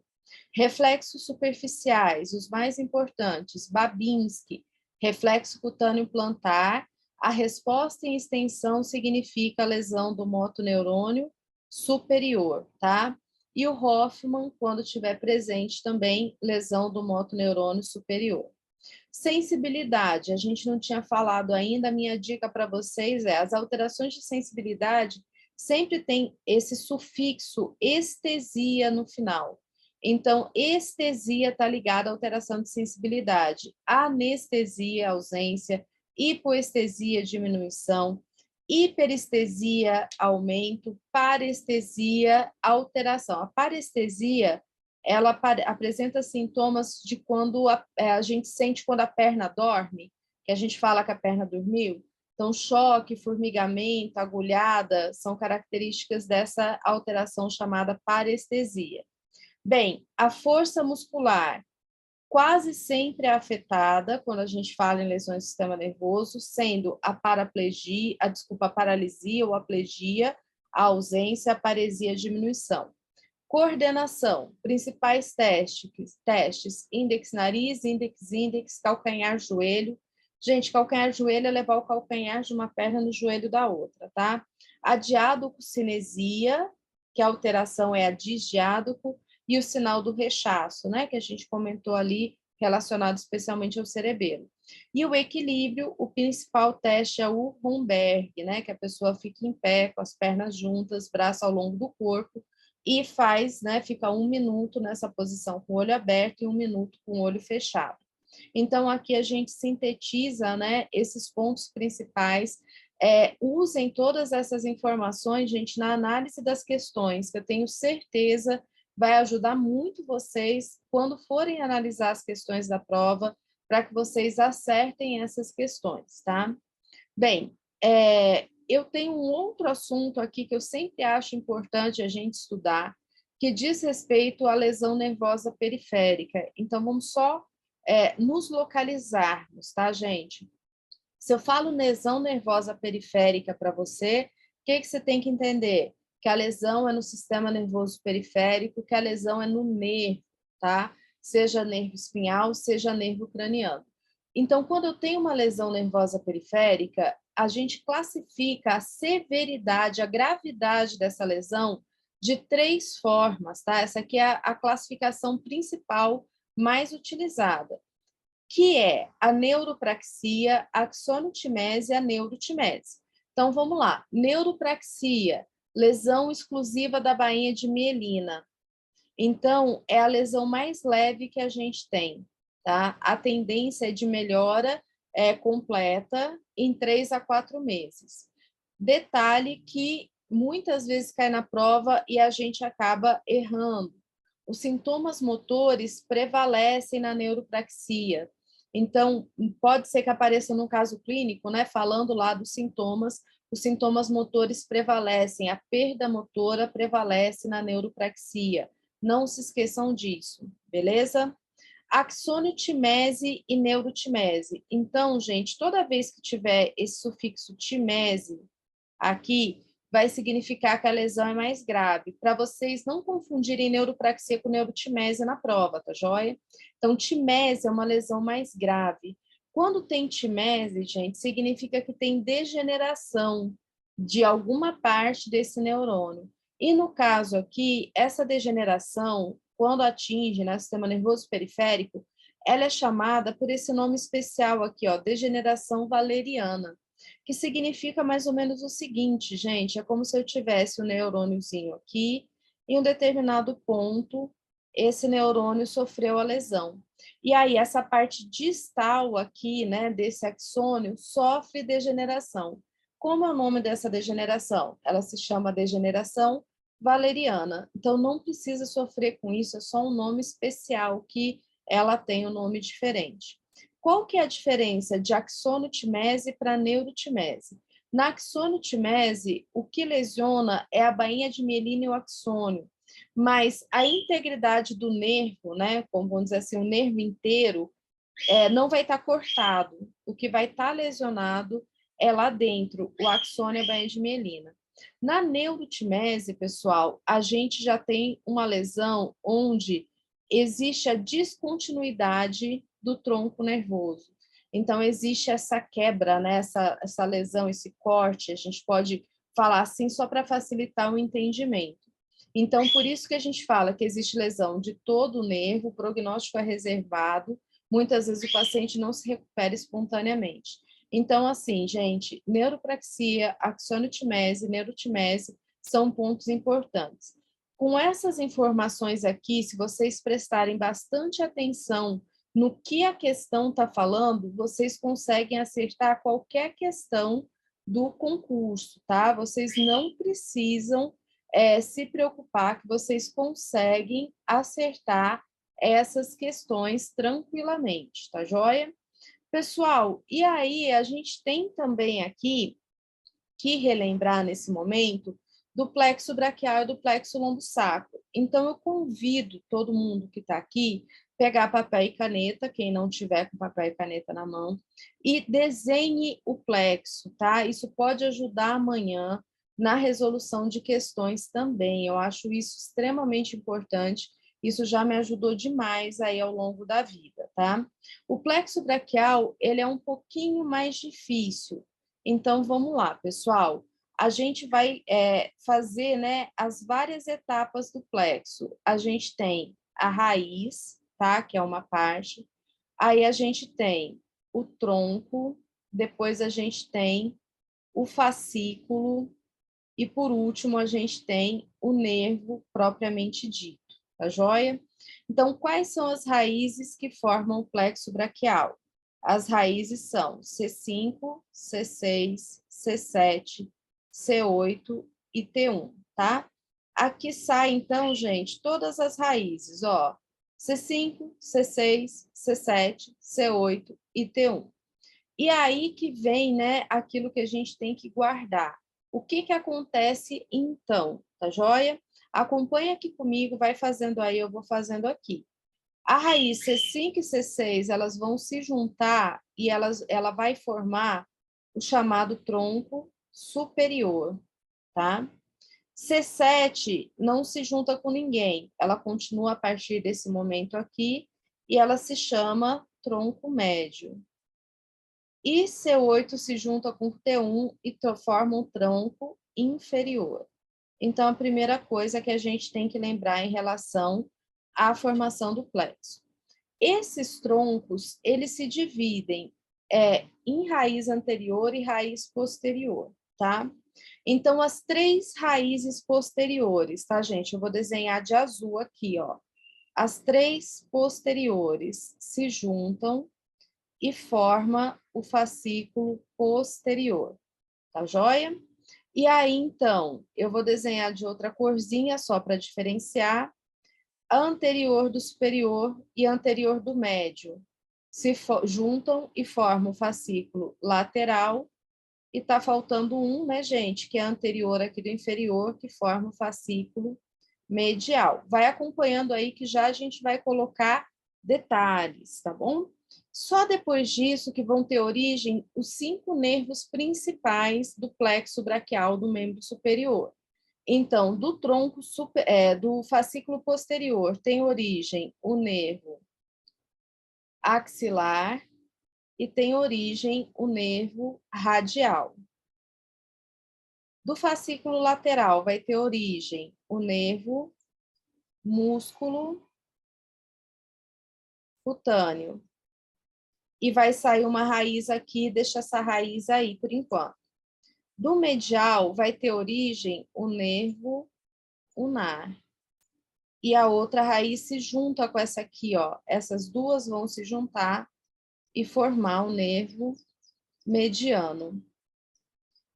Reflexos superficiais, os mais importantes, Babinski, Reflexo cutâneo plantar, a resposta em extensão significa lesão do motoneurônio superior, tá? E o Hoffman, quando estiver presente também, lesão do motoneurônio superior. Sensibilidade, a gente não tinha falado ainda, a minha dica para vocês é, as alterações de sensibilidade sempre tem esse sufixo estesia no final. Então, estesia está ligada à alteração de sensibilidade. Anestesia, ausência, hipoestesia, diminuição, hiperestesia, aumento, parestesia, alteração. A parestesia, ela apresenta sintomas de quando a gente sente quando a perna dorme, que a gente fala que a perna dormiu. Então, choque, formigamento, agulhada, são características dessa alteração chamada parestesia. Bem, a força muscular quase sempre é afetada quando a gente fala em lesões do sistema nervoso, sendo a paraplegia, a paralisia ou aplegia, a ausência, a paresia, a diminuição. Coordenação, principais testes, índex-nariz, índex-índex, calcanhar-joelho. Gente, calcanhar-joelho é levar o calcanhar de uma perna no joelho da outra, tá? A diádococinesia, que a alteração é a disdiádoco, e o sinal do rechaço, né, que a gente comentou ali, relacionado especialmente ao cerebelo. E o equilíbrio, o principal teste é o Romberg, né, que a pessoa fica em pé, com as pernas juntas, braço ao longo do corpo, e faz, né, fica 1 minuto nessa posição com o olho aberto e 1 minuto com o olho fechado. Então, aqui a gente sintetiza, né, esses pontos principais. Usem todas essas informações, gente, na análise das questões, que eu tenho certeza vai ajudar muito vocês quando forem analisar as questões da prova, para que vocês acertem essas questões, tá? Bem, eu tenho um outro assunto aqui que eu sempre acho importante a gente estudar, que diz respeito à lesão nervosa periférica. Então, vamos só nos localizarmos, tá, gente? Se eu falo lesão nervosa periférica para você, o que você tem que entender? Que a lesão é no sistema nervoso periférico, que a lesão é no nervo, tá? Seja nervo espinhal, seja nervo craniano. Então, quando eu tenho uma lesão nervosa periférica, a gente classifica a severidade, a gravidade dessa lesão de 3 formas, tá? Essa aqui é a classificação principal mais utilizada, que é a neuropraxia, a axonotimese e a neurotimese. Então, vamos lá. Neuropraxia, lesão exclusiva da bainha de mielina. Então, é a lesão mais leve que a gente tem, tá? A tendência é de melhora completa em 3 a 4 meses. Detalhe que muitas vezes cai na prova e a gente acaba errando. Os sintomas motores prevalecem na neuropraxia. Então, pode ser que apareça no caso clínico, né, falando lá dos sintomas, os sintomas motores prevalecem, a perda motora prevalece na neuropraxia. Não se esqueçam disso, beleza? Axoniotimese e neurotimese. Então, gente, toda vez que tiver esse sufixo timese aqui, vai significar que a lesão é mais grave, para vocês não confundirem neuropraxia com neurotimese na prova, tá joia? Então, timese é uma lesão mais grave. Quando tem timese, gente, significa que tem degeneração de alguma parte desse neurônio. E no caso aqui, essa degeneração, quando atinge, né, o sistema nervoso periférico, ela é chamada por esse nome especial aqui, ó, degeneração valeriana, que significa mais ou menos o seguinte, gente, é como se eu tivesse um neurôniozinho aqui, em um determinado ponto, esse neurônio sofreu a lesão. E aí, essa parte distal aqui, né, desse axônio, sofre degeneração. Como é o nome dessa degeneração? Ela se chama degeneração valeriana. Então, não precisa sofrer com isso, é só um nome especial que ela tem um nome diferente. Qual que é a diferença de axonotimese para neurotimese? Na axonotimese, o que lesiona é a bainha de mielina e o axônio, mas a integridade do nervo, né, como vamos dizer assim, o nervo inteiro, não vai estar cortado. O que vai estar lesionado é lá dentro, o axônio e a bainha de mielina. Na neurotimese, pessoal, a gente já tem uma lesão onde existe a descontinuidade do tronco nervoso. Então, existe essa quebra, né? Essa lesão, esse corte, a gente pode falar assim só para facilitar o entendimento. Então, por isso que a gente fala que existe lesão de todo o nervo, o prognóstico é reservado, muitas vezes o paciente não se recupera espontaneamente. Então, assim, gente, neuropraxia, axoniotimese, neurotimese são pontos importantes. Com essas informações aqui, se vocês prestarem bastante atenção no que a questão está falando, vocês conseguem acertar qualquer questão do concurso, tá? Vocês não precisam se preocupar que vocês conseguem acertar essas questões tranquilamente, tá joia? Pessoal, e aí a gente tem também aqui que relembrar nesse momento do plexo braquial e do plexo lombo-sacro. Então, eu convido todo mundo que está aqui pegar papel e caneta, quem não tiver com papel e caneta na mão, e desenhe o plexo, tá? Isso pode ajudar amanhã na resolução de questões também. Eu acho isso extremamente importante. Isso já me ajudou demais aí ao longo da vida, tá? O plexo braquial, ele é um pouquinho mais difícil. Então, vamos lá, pessoal. A gente vai fazer, né, as várias etapas do plexo. A gente tem a raiz, tá? Que é uma parte. Aí a gente tem o tronco, depois a gente tem o fascículo e, por último, a gente tem o nervo propriamente dito, tá joia? Então, quais são as raízes que formam o plexo braquial? As raízes são C5, C6, C7, C8 e T1, tá? Aqui sai, então, gente, todas as raízes, ó. C5, C6, C7, C8 e T1. E aí que vem, né, aquilo que a gente tem que guardar. O que que acontece então, tá joia? Acompanha aqui comigo, vai fazendo aí, eu vou fazendo aqui. A raiz C5 e C6, elas vão se juntar e ela vai formar o chamado tronco superior, tá? C7 não se junta com ninguém, ela continua a partir desse momento aqui e ela se chama tronco médio. E C8 se junta com T1 e forma um tronco inferior. Então, a primeira coisa que a gente tem que lembrar em relação à formação do plexo. Esses troncos, eles se dividem em raiz anterior e raiz posterior, tá? Então, as três raízes posteriores, tá, gente? Eu vou desenhar de azul aqui, ó. As três posteriores se juntam e forma o fascículo posterior, tá joia? E aí, então, eu vou desenhar de outra corzinha só para diferenciar. A anterior do superior e a anterior do médio se juntam e formam o fascículo lateral. E tá faltando um, né, gente, que é a anterior aqui do inferior, que forma o fascículo medial. Vai acompanhando aí que já a gente vai colocar detalhes, tá bom? Só depois disso que vão ter origem os 5 nervos principais do plexo braquial do membro superior. Então, do tronco do fascículo posterior tem origem o nervo axilar e tem origem o nervo radial. Do fascículo lateral vai ter origem o nervo músculo cutâneo. E vai sair uma raiz aqui, deixa essa raiz aí por enquanto. Do medial vai ter origem o nervo ulnar. E a outra raiz se junta com essa aqui, ó. Essas duas vão se juntar e formar o nervo mediano.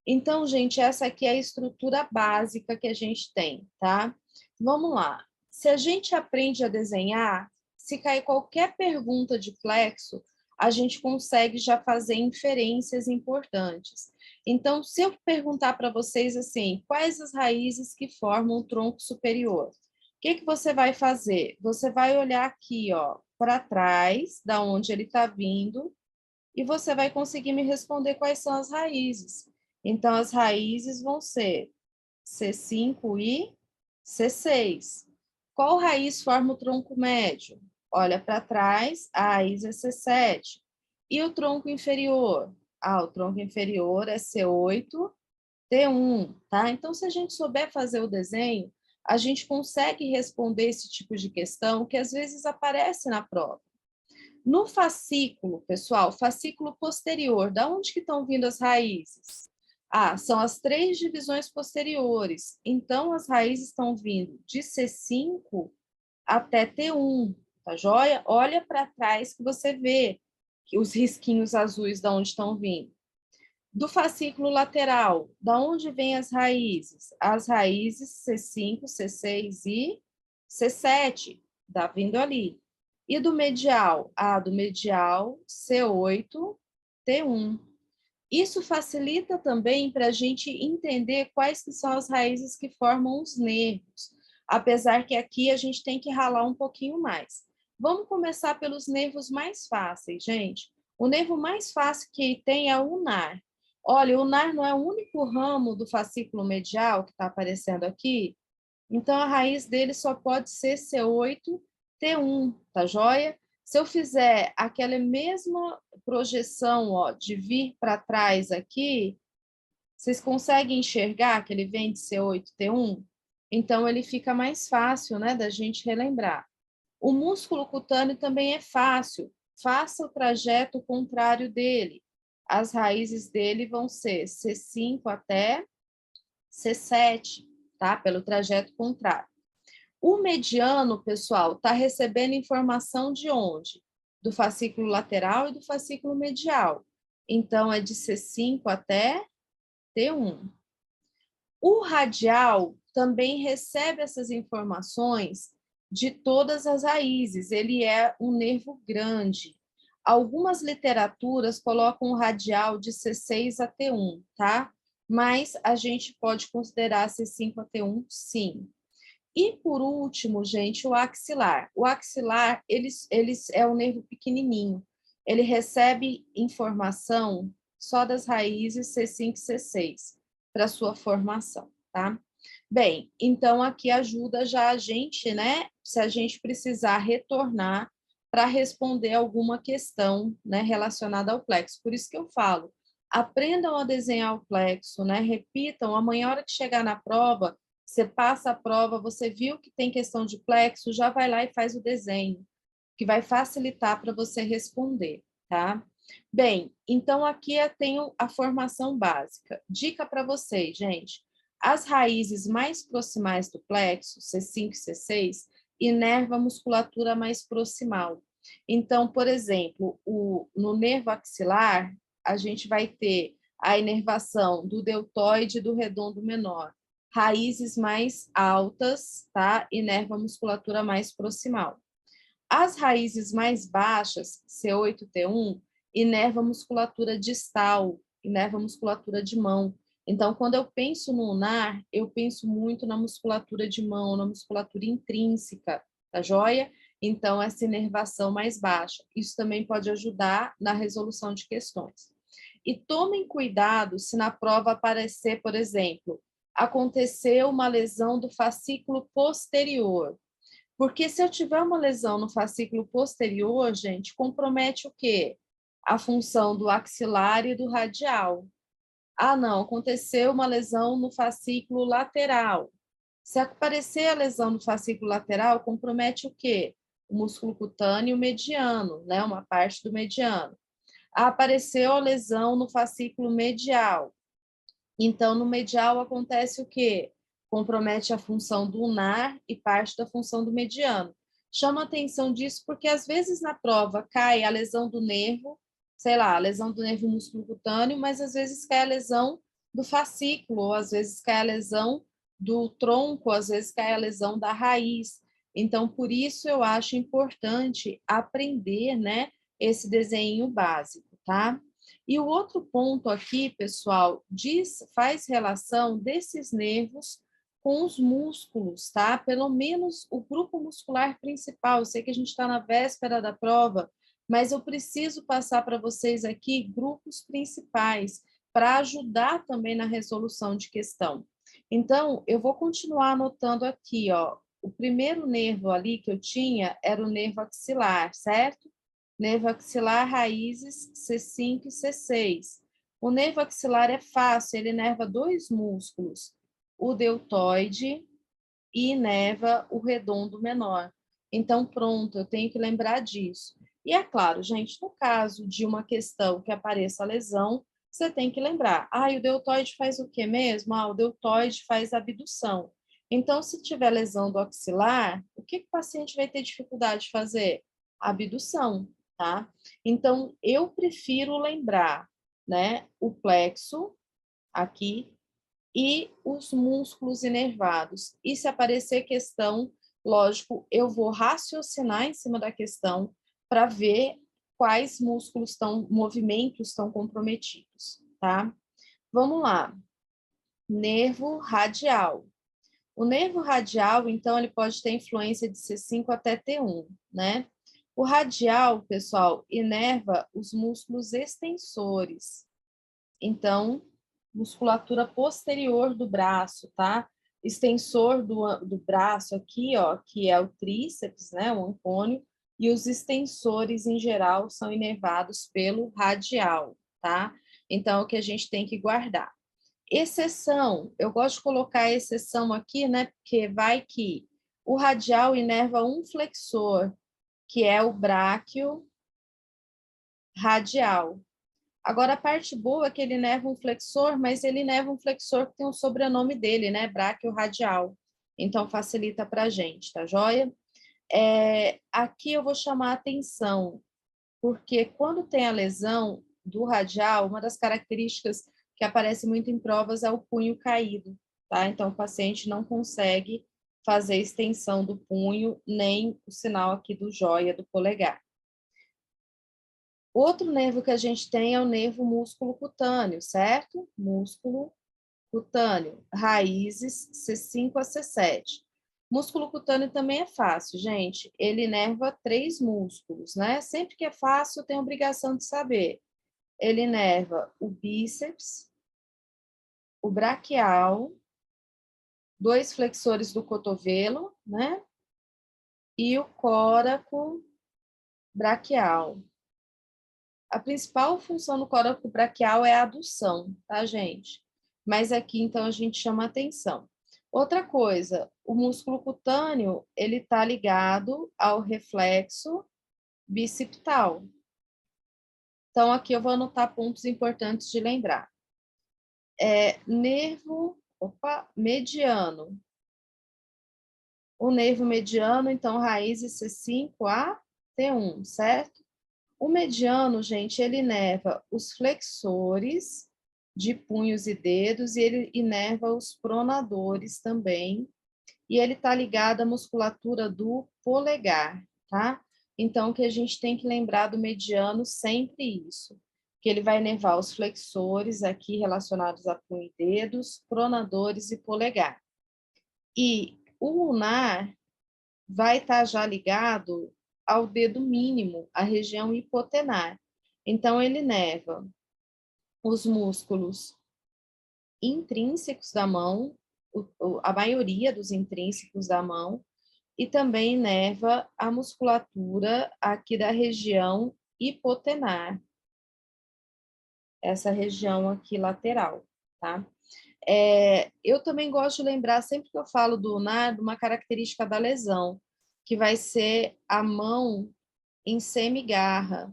Então, gente, essa aqui é a estrutura básica que a gente tem, tá? Vamos lá. Se a gente aprende a desenhar, se cair qualquer pergunta de plexo, a gente consegue já fazer inferências importantes. Então, se eu perguntar para vocês assim, quais as raízes que formam o tronco superior? O que você vai fazer? Você vai olhar aqui, ó, para trás, da onde ele está vindo, e você vai conseguir me responder quais são as raízes. Então, as raízes vão ser C5 e C6. Qual raiz forma o tronco médio? Olha para trás, a raiz é C7. E o tronco inferior? Ah, o tronco inferior é C8, T1, tá? Então, se a gente souber fazer o desenho, a gente consegue responder esse tipo de questão que às vezes aparece na prova. No fascículo, pessoal, fascículo posterior, da onde que estão vindo as raízes? Ah, são as 3 divisões posteriores. Então, as raízes estão vindo de C5 até T1, tá joia? Olha para trás que você vê que os risquinhos azuis da onde estão vindo. Do fascículo lateral, da onde vêm as raízes? As raízes C5, C6 e C7, tá vindo ali. E do medial? Ah, do medial C8, T1. Isso facilita também para a gente entender quais que são as raízes que formam os nervos, apesar que aqui a gente tem que ralar um pouquinho mais. Vamos começar pelos nervos mais fáceis, gente. O nervo mais fácil que tem é o ulnar. Olha, o ulnar não é o único ramo do fascículo medial que está aparecendo aqui, então a raiz dele só pode ser C8, T1, tá joia? Se eu fizer aquela mesma projeção, ó, de vir para trás aqui, vocês conseguem enxergar que ele vem de C8, T1? Então ele fica mais fácil, né, da gente relembrar. O músculo cutâneo também é fácil. Faça o trajeto contrário dele. As raízes dele vão ser C5 até C7, tá? Pelo trajeto contrário. O mediano, pessoal, está recebendo informação de onde? Do fascículo lateral e do fascículo medial. Então, é de C5 até T1. O radial também recebe essas informações de todas as raízes. Ele é um nervo grande. Algumas literaturas colocam o radial de C6 a T1, tá? Mas a gente pode considerar C5 a T1, sim. E, por último, gente, o axilar. O axilar, ele é um nervo pequenininho. Ele recebe informação só das raízes C5 e C6 para sua formação, tá? Bem, então aqui ajuda já a gente, né? Se a gente precisar retornar para responder alguma questão, né, relacionada ao plexo. Por isso que eu falo, aprendam a desenhar o plexo, né? Repitam, amanhã, a hora que chegar na prova, você passa a prova, você viu que tem questão de plexo, já vai lá e faz o desenho, que vai facilitar para você responder, tá? Bem, então aqui eu tenho a formação básica. Dica para vocês, gente. As raízes mais proximais do plexo, C5 e C6, inerva a musculatura mais proximal. Então, por exemplo, no nervo axilar, a gente vai ter a inervação do deltoide e do redondo menor. Raízes mais altas, tá? Inerva a musculatura mais proximal. As raízes mais baixas, C8, T1, inerva a musculatura distal, inerva a musculatura de mão. Então, quando eu penso no ulnar, eu penso muito na musculatura de mão, na musculatura intrínseca, tá joia? Então, essa inervação mais baixa. Isso também pode ajudar na resolução de questões. E tomem cuidado se na prova aparecer, por exemplo, aconteceu uma lesão do fascículo posterior. Porque se eu tiver uma lesão no fascículo posterior, gente, compromete o quê? A função do axilar e do radial. Ah, não, aconteceu uma lesão no fascículo lateral. Se aparecer a lesão no fascículo lateral, compromete o quê? O músculo cutâneo mediano, né? Uma parte do mediano. Ah, apareceu a lesão no fascículo medial. Então, no medial acontece o quê? Compromete a função do ulnar e parte da função do mediano. Chama atenção disso porque, às vezes, na prova cai a lesão do nervo, sei lá, a lesão do nervo músculo-cutâneo, mas às vezes cai a lesão do fascículo, ou às vezes cai a lesão do tronco, às vezes cai a lesão da raiz. Então, por isso eu acho importante aprender, né, esse desenho básico, tá? E o outro ponto aqui, pessoal, faz relação desses nervos com os músculos, tá? Pelo menos o grupo muscular principal. Eu sei que a gente está na véspera da prova, mas eu preciso passar para vocês aqui grupos principais para ajudar também na resolução de questão. Então, eu vou continuar anotando aqui, ó. O primeiro nervo ali que eu tinha era o nervo axilar, certo? Nervo axilar, raízes, C5 e C6. O nervo axilar é fácil, ele inerva dois músculos, o deltoide e inerva o redondo menor. Então, pronto, eu tenho que lembrar disso. E é claro, gente, no caso de uma questão que apareça a lesão, você tem que lembrar. Ah, e o deltoide faz o quê mesmo? Ah, o deltoide faz abdução. Então, se tiver lesão do axilar, o que o paciente vai ter dificuldade de fazer? Abdução, tá? Então, eu prefiro lembrar, né, o plexo aqui e os músculos inervados. E se aparecer questão, lógico, eu vou raciocinar em cima da questão para ver quais músculos estão, movimentos estão comprometidos, tá? Vamos lá. Nervo radial. O nervo radial, então, ele pode ter influência de C5 até T1, né? O radial, pessoal, inerva os músculos extensores. Então, musculatura posterior do braço, tá? Extensor do braço aqui, ó, que é o tríceps, né, o ancônio, e os extensores, em geral, são inervados pelo radial, tá? Então, é o que a gente tem que guardar. Exceção, eu gosto de colocar a exceção aqui, né, porque vai que o radial inerva um flexor, que é o bráquio radial. Agora, a parte boa é que ele inerva um flexor, mas ele inerva um flexor que tem o sobrenome dele, né? Bráquio radial. Então, facilita para a gente, tá joia? Aqui eu vou chamar a atenção, porque quando tem a lesão do radial, uma das características que aparece muito em provas é o punho caído, tá? Então, o paciente não consegue fazer extensão do punho, nem o sinal aqui do jóia, do polegar. Outro nervo que a gente tem é o nervo músculo cutâneo, certo? Músculo cutâneo, raízes C5 a C7. Músculo cutâneo também é fácil, gente. Ele inerva 3 músculos, né? Sempre que é fácil, tem obrigação de saber. Ele inerva o bíceps, o braquial, 2 flexores do cotovelo, né? E o córaco braquial. A principal função do córaco braquial é a adução, tá, gente? Mas aqui, então, a gente chama atenção. Outra coisa, o músculo cutâneo, ele está ligado ao reflexo bicipital. Então, aqui eu vou anotar pontos importantes de lembrar. Nervo mediano. O nervo mediano, então, raízes C5 a T1, certo? O mediano, gente, ele inerva os flexores de punhos e dedos e ele inerva os pronadores também. E ele está ligado à musculatura do polegar, tá? Então, o que a gente tem que lembrar do mediano sempre isso, que ele vai inervar os flexores aqui relacionados a punho e dedos, pronadores e polegar. E o lunar vai estar já ligado ao dedo mínimo, a região hipotenar. Então, ele inerva os músculos intrínsecos da mão, a maioria dos intrínsecos da mão, e também inerva a musculatura aqui da região hipotenar, essa região aqui lateral, tá? Eu também gosto de lembrar, sempre que eu falo do lunar, de uma característica da lesão, que vai ser a mão em semigarra.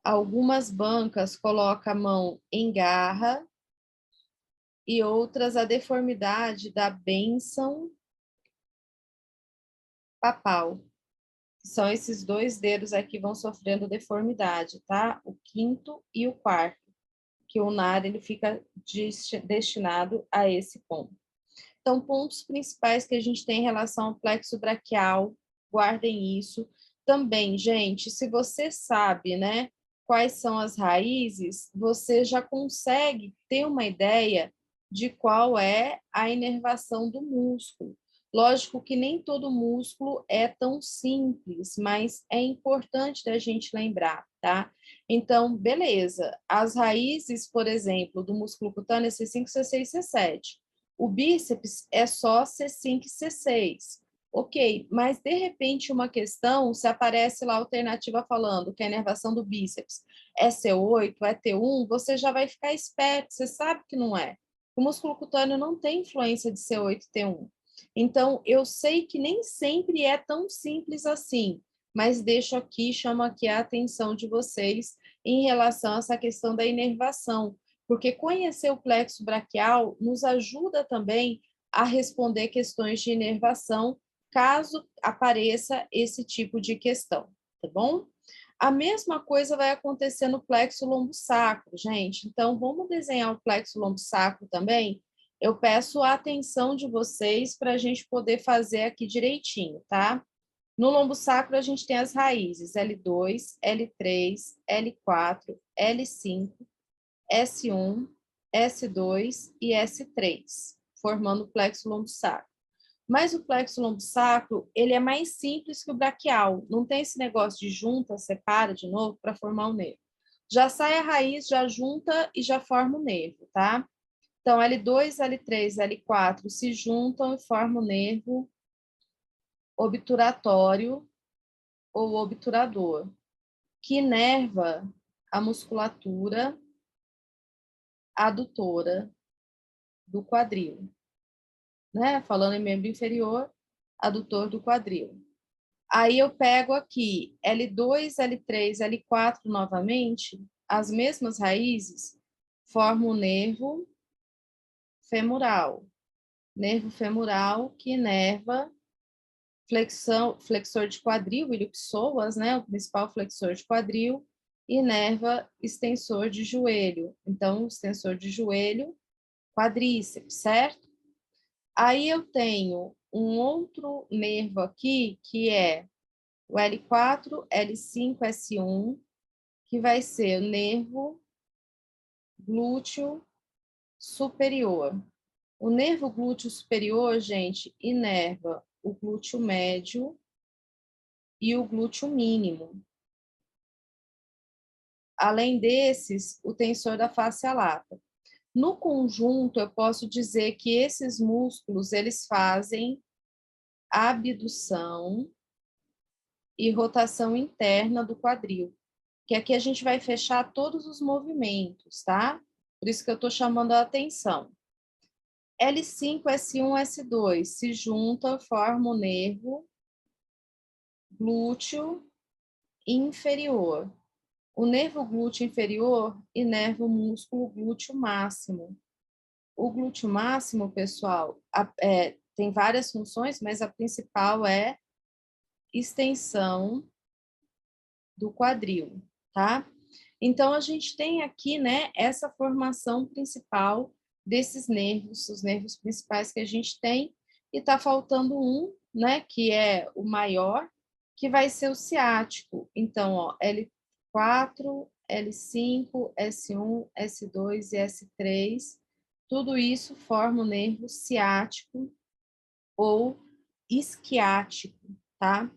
Algumas bancas colocam a mão em garra e outras a deformidade da bênção papal. São esses 2 dedos aqui que vão sofrendo deformidade, tá? O quinto e o quarto, que o lunar ele fica destinado a esse ponto. Então, pontos principais que a gente tem em relação ao plexo braquial, guardem isso. Também, gente, se você sabe, né, quais são as raízes, você já consegue ter uma ideia de qual é a inervação do músculo. Lógico que nem todo músculo é tão simples, mas é importante da gente lembrar, tá? Então, beleza. As raízes, por exemplo, do músculo cutâneo é C5, C6, C7. O bíceps é só C5 e C6. Ok, mas de repente uma questão, se aparece lá a alternativa falando que a inervação do bíceps é C8, é T1, você já vai ficar esperto, você sabe que não é. O músculo cutâneo não tem influência de C8 e T1. Então, eu sei que nem sempre é tão simples assim, mas deixo aqui, chamo aqui a atenção de vocês em relação a essa questão da inervação, porque conhecer o plexo braquial nos ajuda também a responder questões de inervação caso apareça esse tipo de questão, tá bom? A mesma coisa vai acontecer no plexo lombo-sacro, gente. Então, vamos desenhar o plexo lombo-sacro também? Eu peço a atenção de vocês para a gente poder fazer aqui direitinho, tá? No lombo-sacro, a gente tem as raízes L2, L3, L4, L5, S1, S2 e S3, formando o plexo lombo-sacro. Mas o plexo lombo-sacro, ele é mais simples que o braquial. Não tem esse negócio de junta, separa de novo para formar o nervo. Já sai a raiz, já junta e já forma o nervo, tá? Então, L2, L3, L4 se juntam e formam o nervo obturatório ou obturador, que inerva a musculatura adutora do quadril, né? Falando em membro inferior, adutor do quadril. Aí eu pego aqui L2, L3, L4 novamente, as mesmas raízes, formam o nervo femoral. Nervo femoral que inerva flexor de quadril, iliopsoas, né? O principal flexor de quadril, e inerva extensor de joelho. Então, extensor de joelho, quadríceps, certo? Aí eu tenho um outro nervo aqui, que é o L4, L5, S1, que vai ser o nervo glúteo superior. O nervo glúteo superior, gente, inerva o glúteo médio e o glúteo mínimo. Além desses, o tensor da face lata. No conjunto, eu posso dizer que esses músculos, eles fazem abdução e rotação interna do quadril, que aqui a gente vai fechar todos os movimentos, tá? Por isso que eu estou chamando a atenção. L5, S1, S2 se juntam, formam o nervo glúteo inferior. O nervo glúteo inferior inerva o músculo glúteo máximo. O glúteo máximo, pessoal, tem várias funções, mas a principal é extensão do quadril, tá? Então, a gente tem aqui, né, essa formação principal desses nervos, os nervos principais que a gente tem, e tá faltando um, né, que é o maior, que vai ser o ciático. Então, ó, L4, L5, S1, S2 e S3, tudo isso forma o nervo ciático ou isquiático, tá?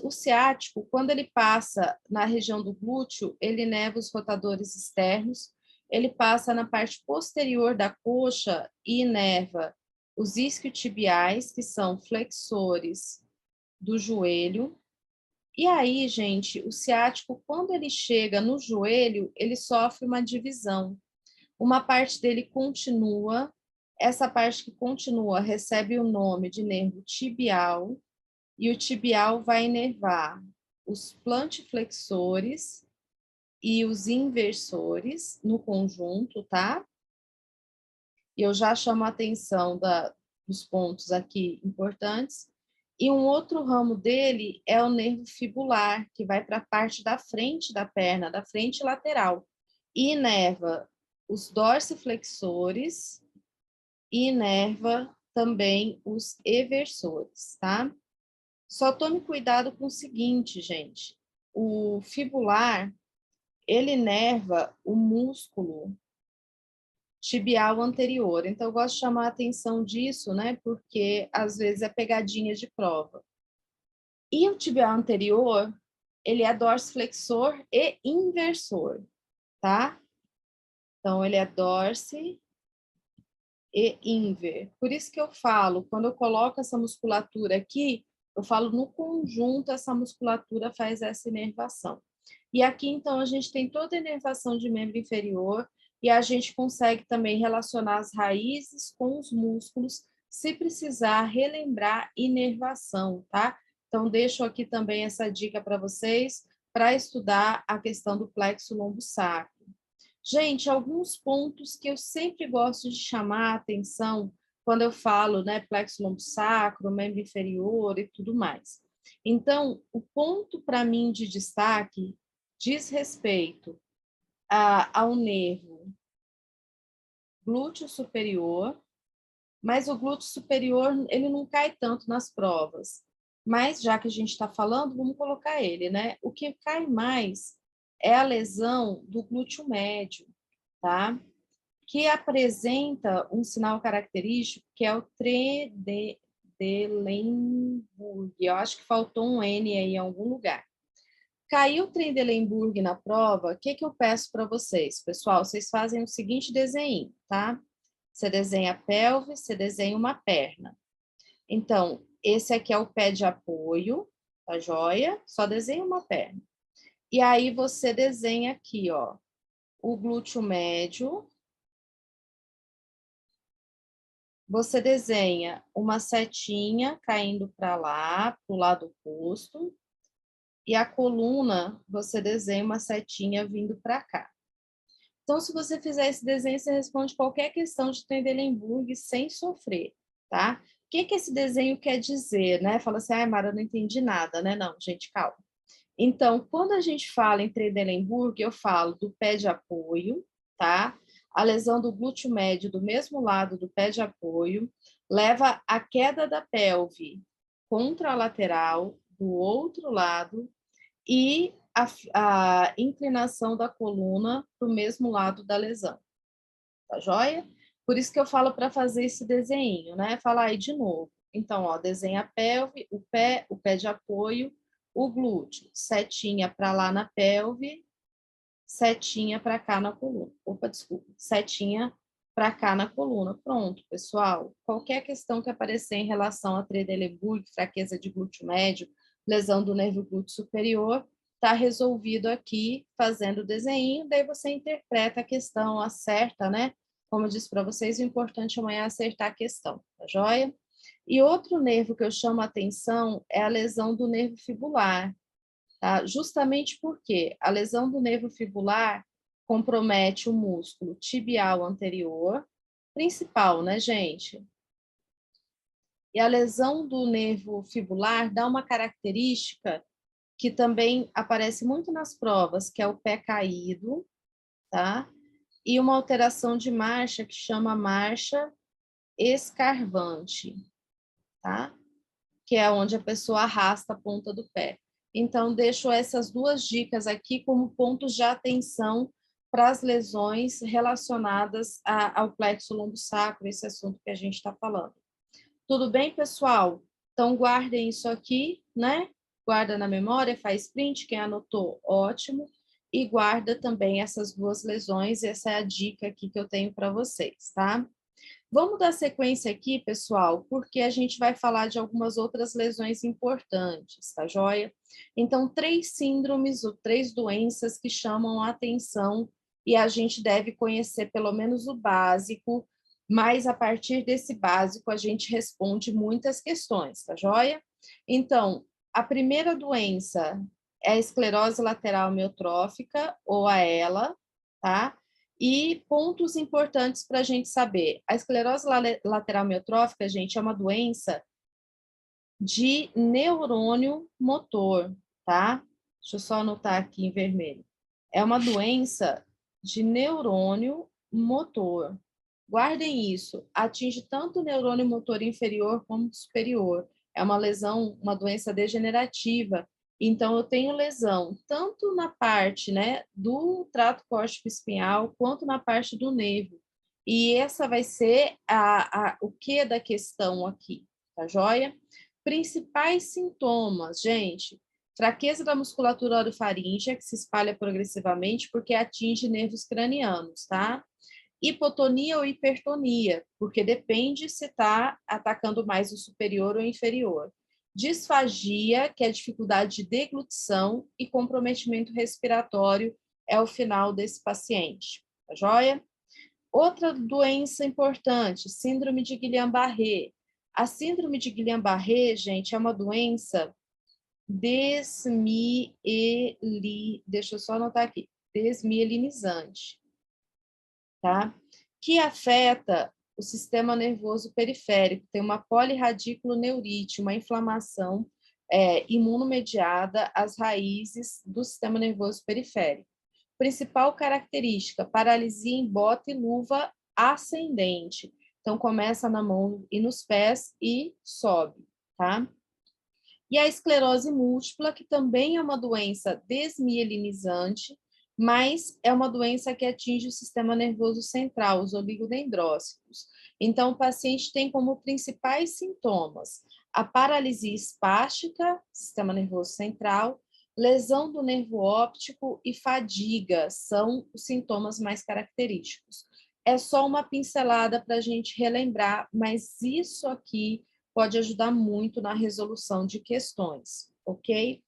O ciático, quando ele passa na região do glúteo, ele inerva os rotadores externos, ele passa na parte posterior da coxa e inerva os isquiotibiais, que são flexores do joelho. E aí, gente, o ciático, quando ele chega no joelho, ele sofre uma divisão. Uma parte dele continua, essa parte que continua recebe o nome de nervo tibial, e o tibial vai inervar os plantiflexores e os inversores no conjunto, tá? E eu já chamo a atenção dos pontos aqui importantes. E um outro ramo dele é o nervo fibular, que vai para a parte da frente da perna, da frente lateral, e inerva os dorsiflexores e inerva também os eversores, tá? Só tome cuidado com o seguinte, gente. O fibular, ele inerva o músculo tibial anterior. Então, eu gosto de chamar a atenção disso, né? Porque, às vezes, é pegadinha de prova. E o tibial anterior, ele é dorsiflexor e inversor, tá? Então, ele é dorsi e inver. Por isso que eu falo, quando eu coloco essa musculatura aqui, eu falo no conjunto, essa musculatura faz essa inervação. E aqui, então, a gente tem toda a inervação de membro inferior e a gente consegue também relacionar as raízes com os músculos, se precisar relembrar inervação, tá? Então, deixo aqui também essa dica para vocês, para estudar a questão do plexo lombo-sacro. Gente, alguns pontos que eu sempre gosto de chamar a atenção quando eu falo, né, plexo lombo-sacro, membro inferior e tudo mais. Então, o ponto para mim de destaque diz respeito ao nervo glúteo superior, mas o glúteo superior ele não cai tanto nas provas. Mas já que a gente está falando, vamos colocar ele, né? O que cai mais é a lesão do glúteo médio, tá? Que apresenta um sinal característico que é o Trendelenburg. Eu acho que faltou um N aí em algum lugar. Caiu o Trendelenburg na prova, o que eu peço para vocês? Pessoal, vocês fazem o seguinte desenho, tá? Você desenha a pelve, você desenha uma perna. Então, esse aqui é o pé de apoio, tá joia? Só desenha uma perna. E aí você desenha aqui, ó, o glúteo médio. Você desenha uma setinha caindo para lá, para o lado oposto. E a coluna, você desenha uma setinha vindo para cá. Então, se você fizer esse desenho, você responde qualquer questão de Trendelenburg sem sofrer, tá? O que esse desenho quer dizer, né? Fala assim, Mara, eu não entendi nada, né? Não, gente, calma. Então, quando a gente fala em Trendelenburg, eu falo do pé de apoio, tá? A lesão do glúteo médio do mesmo lado do pé de apoio leva à queda da pelve contralateral do outro lado e a inclinação da coluna para o mesmo lado da lesão. Tá joia? Por isso que eu falo para fazer esse desenho, né? Falar aí de novo. Então, ó, desenha a pelve, o pé de apoio, o glúteo, setinha para lá na pelve, setinha para cá na coluna. Opa, desculpa, setinha para cá na coluna. Pronto, pessoal. Qualquer questão que aparecer em relação a Trendelenburg, fraqueza de glúteo médio, lesão do nervo glúteo superior, está resolvido aqui fazendo o desenho, daí você interpreta a questão, acerta, né? Como eu disse para vocês, o importante amanhã é acertar a questão, tá joia? E outro nervo que eu chamo a atenção é a lesão do nervo fibular, tá? Justamente porque a lesão do nervo fibular compromete o músculo tibial anterior, principal, né, gente? E a lesão do nervo fibular dá uma característica que também aparece muito nas provas, que é o pé caído, tá? E uma alteração de marcha que chama marcha escarvante, tá? Que é onde a pessoa arrasta a ponta do pé. Então, deixo essas duas dicas aqui como pontos de atenção para as lesões relacionadas ao plexo lombo-sacro, esse assunto que a gente está falando. Tudo bem, pessoal? Então, guardem isso aqui, né? Guarda na memória, faz print, quem anotou, ótimo. E guarda também essas duas lesões, essa é a dica aqui que eu tenho para vocês, tá? Vamos dar sequência aqui, pessoal, porque a gente vai falar de algumas outras lesões importantes, tá joia? Então, 3 síndromes ou 3 doenças que chamam a atenção e a gente deve conhecer pelo menos o básico, mas a partir desse básico a gente responde muitas questões, tá joia? Então, a primeira doença é a esclerose lateral amiotrófica, ou a ELA, tá? E pontos importantes para a gente saber. A esclerose lateral amiotrófica, gente, é uma doença de neurônio motor, tá? Deixa eu só anotar aqui em vermelho. É uma doença de neurônio motor. Guardem isso. Atinge tanto o neurônio motor inferior como superior. É uma lesão, uma doença degenerativa. Então, eu tenho lesão tanto na parte, né, do trato córtico-espinhal quanto na parte do nervo. E essa vai ser o que da questão aqui, tá joia? Principais sintomas, gente. Fraqueza da musculatura orofaríngea, que se espalha progressivamente porque atinge nervos cranianos, tá? Hipotonia ou hipertonia, porque depende se está atacando mais o superior ou o inferior. Disfagia, que é dificuldade de deglutição, e comprometimento respiratório é o final desse paciente. Tá joia? Outra doença importante, síndrome de Guillain-Barré. A síndrome de Guillain-Barré, gente, é uma doença deixa eu só anotar aqui, desmielinizante, tá? Que afeta o sistema nervoso periférico, tem uma polirradiculoneurite, uma inflamação imunomediada às raízes do sistema nervoso periférico. Principal característica, paralisia em bota e luva ascendente. Então, começa na mão e nos pés e sobe, tá? E a esclerose múltipla, que também é uma doença desmielinizante, mas é uma doença que atinge o sistema nervoso central, os oligodendrócitos. Então, o paciente tem como principais sintomas a paralisia espástica, sistema nervoso central, lesão do nervo óptico e fadiga, são os sintomas mais característicos. É só uma pincelada para a gente relembrar, mas isso aqui pode ajudar muito na resolução de questões, ok?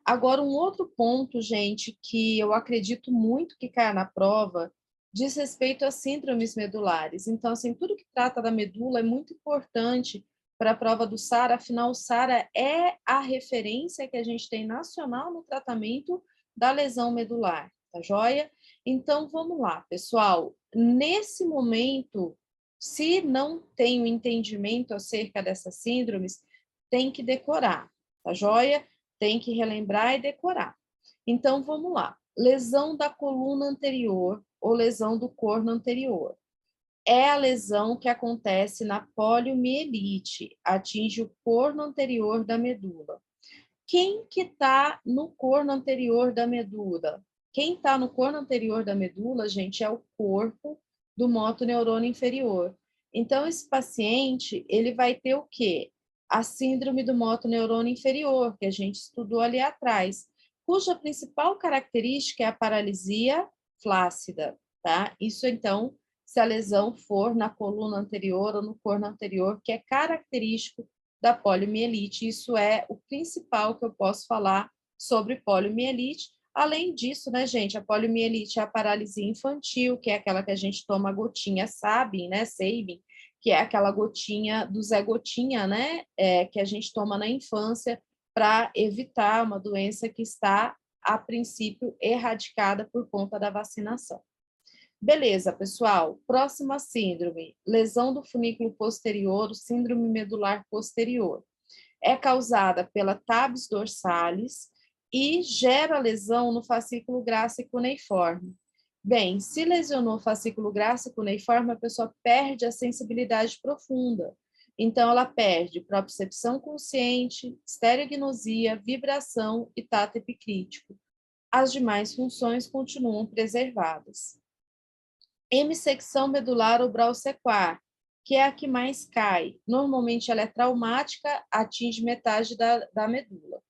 Agora, um outro ponto, gente, que eu acredito muito que caia na prova, diz respeito às síndromes medulares. Então, assim, tudo que trata da medula é muito importante para a prova do SARA, afinal, o SARA é a referência que a gente tem nacional no tratamento da lesão medular, tá joia? Então, vamos lá, pessoal. Nesse momento, se não tem o entendimento acerca dessas síndromes, tem que decorar, tá joia? Tem que relembrar e decorar. Então, vamos lá. Lesão da coluna anterior ou lesão do corno anterior. É a lesão que acontece na poliomielite, atinge o corno anterior da medula. Quem que está no corno anterior da medula? Quem está no corno anterior da medula, gente, é o corpo do motoneurônio inferior. Então, esse paciente, ele vai ter o quê? A síndrome do motoneurônio inferior, que a gente estudou ali atrás, cuja principal característica é a paralisia flácida, tá? Isso, então, se a lesão for na coluna anterior ou no corno anterior, que é característico da poliomielite. Isso é o principal que eu posso falar sobre poliomielite. Além disso, né, gente, a poliomielite é a paralisia infantil, que é aquela que a gente toma gotinha Sabin, né, Sabin, que é aquela gotinha do Zé Gotinha, né, que a gente toma na infância para evitar uma doença que está, a princípio, erradicada por conta da vacinação. Beleza, pessoal. Próxima síndrome, lesão do funículo posterior, síndrome medular posterior. É causada pela tabes dorsalis e gera lesão no fascículo grácil cuneiforme. Bem, se lesionou o fascículo grácil cuneiforme, a pessoa perde a sensibilidade profunda. Então, ela perde propriocepção consciente, estereognosia, vibração e tato epicrítico. As demais funções continuam preservadas. Hemissecção medular ou sequar, que é a que mais cai. Normalmente ela é traumática, atinge metade da medula.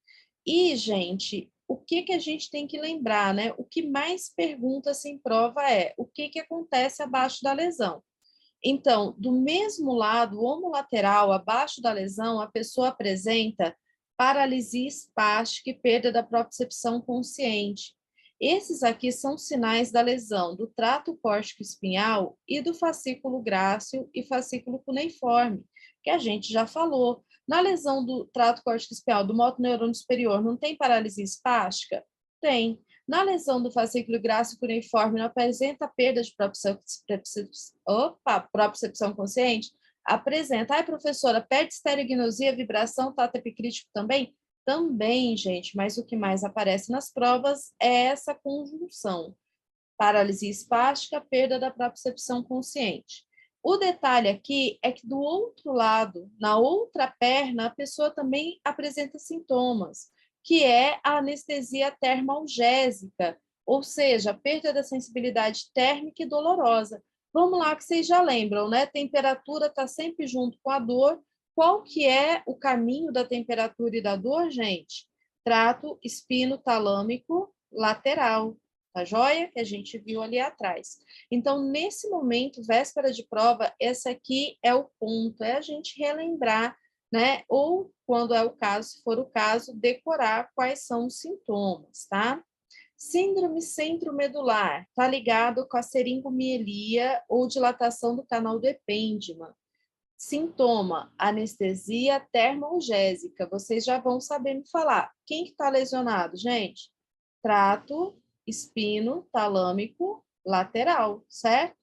E, gente, o que a gente tem que lembrar, né? O que mais pergunta-se em prova é o que acontece abaixo da lesão. Então, do mesmo lado homolateral, abaixo da lesão, a pessoa apresenta paralisia espástica e perda da propriocepção consciente. Esses aqui são sinais da lesão do trato córtico-espinhal e do fascículo grácil e fascículo cuneiforme, que a gente já falou. Na lesão do trato córtico-espinhal do motoneurônio superior, não tem paralisia espástica? Tem. Na lesão do fascículo grácil cuneiforme, não apresenta perda de propriocepção consciente? Apresenta. Ai, professora, perde estereognosia, vibração, tato epicrítico também? Também, gente, mas o que mais aparece nas provas é essa conjunção. Paralisia espástica, perda da propriocepção consciente. O detalhe aqui é que do outro lado, na outra perna, a pessoa também apresenta sintomas, que é a anestesia termalgésica, ou seja, a perda da sensibilidade térmica e dolorosa. Vamos lá que vocês já lembram, né? Temperatura está sempre junto com a dor. Qual que é o caminho da temperatura e da dor, gente? Trato espinotalâmico lateral. tá joia? Que a gente viu ali atrás. Então, nesse momento, véspera de prova, esse aqui é o ponto, é a gente relembrar, né? Ou, quando é o caso, se for o caso, decorar quais são os sintomas, tá? Síndrome centromedular, tá ligado com a seringomielia ou dilatação do canal do epêndima. Sintoma, anestesia termoalgésica. Vocês já vão saber me falar. Quem que está lesionado, gente? Trato espino-talâmico lateral, certo?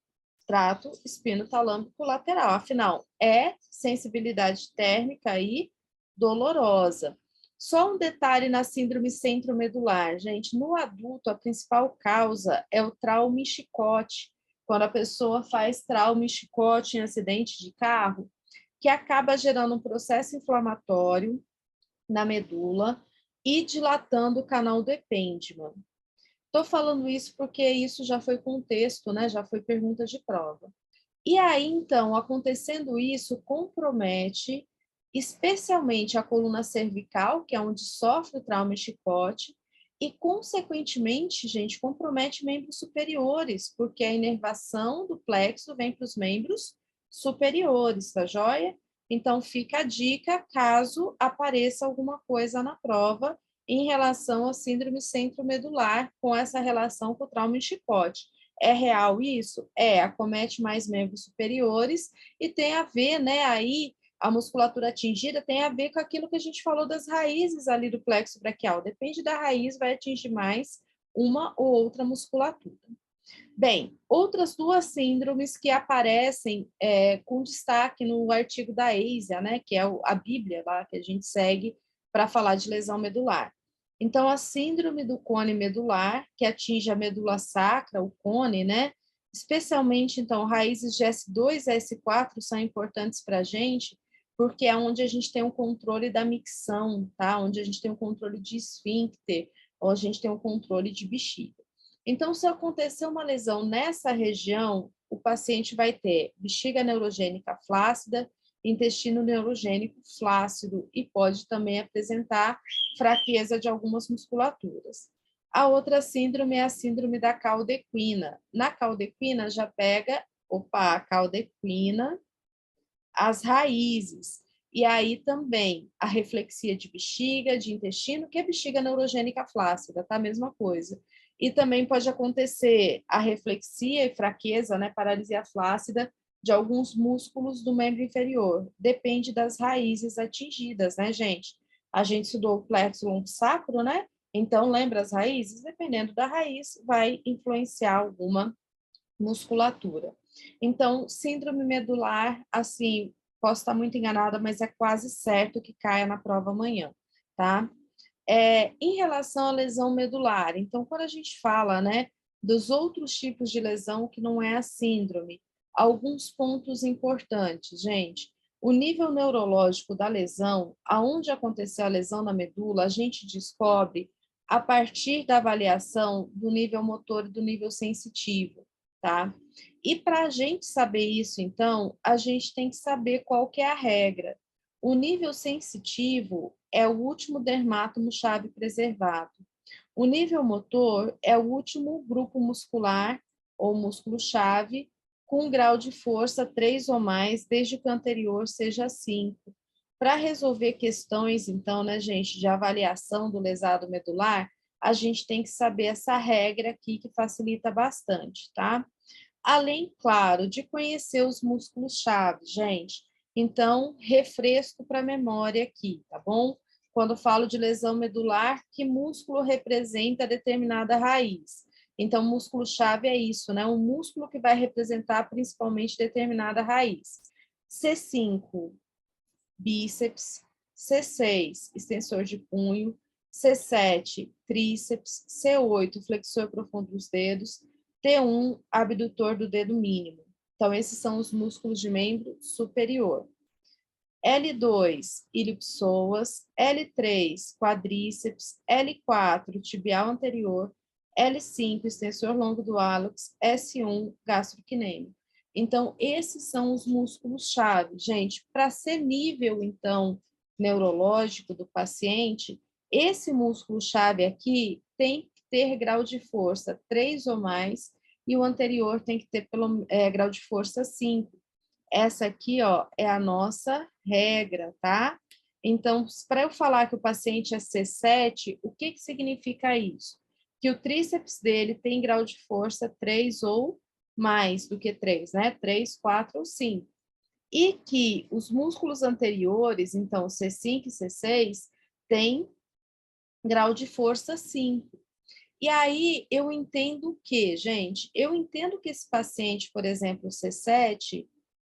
Trato espino-talâmico lateral. Afinal, é sensibilidade térmica e dolorosa. Só um detalhe na síndrome centromedular, gente. No adulto, a principal causa é o trauma em chicote. Quando a pessoa faz trauma em chicote em acidente de carro, que acaba gerando um processo inflamatório na medula e dilatando o canal do epêndima. Estou falando isso porque isso já foi contexto, né? Já foi pergunta de prova. E aí, então, acontecendo isso, compromete especialmente a coluna cervical, que é onde sofre o trauma e chicote, e, consequentemente, gente, compromete membros superiores, porque a inervação do plexo vem para os membros superiores, tá joia? Então, fica a dica caso apareça alguma coisa na prova em relação à síndrome centromedular, com essa relação com o trauma e chicote. É real isso? É, acomete mais membros superiores e tem a ver, né, aí a musculatura atingida tem a ver com aquilo que a gente falou das raízes ali do plexo braquial. Depende da raiz, vai atingir mais uma ou outra musculatura. Bem, outras duas síndromes que aparecem com destaque no artigo da ASIA, né, que é a Bíblia lá que a gente segue para falar de lesão medular. Então, a síndrome do cone medular, que atinge a medula sacra, o cone, né? Especialmente, então, raízes de S2 e S4 são importantes para a gente, porque é onde a gente tem o controle da micção, tá? Onde a gente tem o controle de esfíncter, ou a gente tem o controle de bexiga. Então, se acontecer uma lesão nessa região, o paciente vai ter bexiga neurogênica flácida, intestino neurogênico flácido e pode também apresentar fraqueza de algumas musculaturas. A outra síndrome é a síndrome da caldequina. Na caldequina já pega, a caldequina, as raízes. E aí também a reflexia de bexiga, de intestino, que é bexiga neurogênica flácida, tá? A mesma coisa. E também pode acontecer a reflexia e fraqueza, né? Paralisia flácida de alguns músculos do membro inferior. Depende das raízes atingidas, né, gente? A gente estudou o plexo longo sacro, né? Então, lembra as raízes? Dependendo da raiz, vai influenciar alguma musculatura. Então, síndrome medular, assim, posso estar muito enganada, mas é quase certo que caia na prova amanhã, tá? Em relação à lesão medular, então, quando a gente fala, né, dos outros tipos de lesão que não é a síndrome, alguns pontos importantes, gente. O nível neurológico da lesão, aonde aconteceu a lesão na medula, a gente descobre a partir da avaliação do nível motor e do nível sensitivo, tá? E para a gente saber isso, então, a gente tem que saber qual que é a regra. O nível sensitivo é o último dermátomo-chave preservado. O nível motor é o último grupo muscular ou músculo-chave com um grau de força 3 ou mais, desde que o anterior seja 5. Para resolver questões, então, né, gente, de avaliação do lesado medular, a gente tem que saber essa regra aqui que facilita bastante, tá? Além, claro, de conhecer os músculos-chave, gente. Então, refresco para a memória aqui, tá bom? Quando falo de lesão medular, que músculo representa determinada raiz? Então, músculo-chave é isso, né? Um músculo que vai representar principalmente determinada raiz. C5, bíceps. C6, extensor de punho. C7, tríceps. C8, flexor profundo dos dedos. T1, abdutor do dedo mínimo. Então, esses são os músculos de membro superior. L2, ilipsoas. L3, quadríceps. L4, tibial anterior. L5, extensor longo do hálux. S1, gastrocnêmio. Então, esses são os músculos-chave. Gente, para ser nível, então, neurológico do paciente, esse músculo-chave aqui tem que ter grau de força 3 ou mais, e o anterior tem que ter grau de força 5. Essa aqui, ó, é a nossa regra, tá? Então, para eu falar que o paciente é C7, o que significa isso? Que o tríceps dele tem grau de força 3 ou mais do que 3, né? 3, 4 ou 5. E que os músculos anteriores, então C5 e C6, têm grau de força 5. E aí eu entendo que, gente, eu entendo que esse paciente, por exemplo, C7,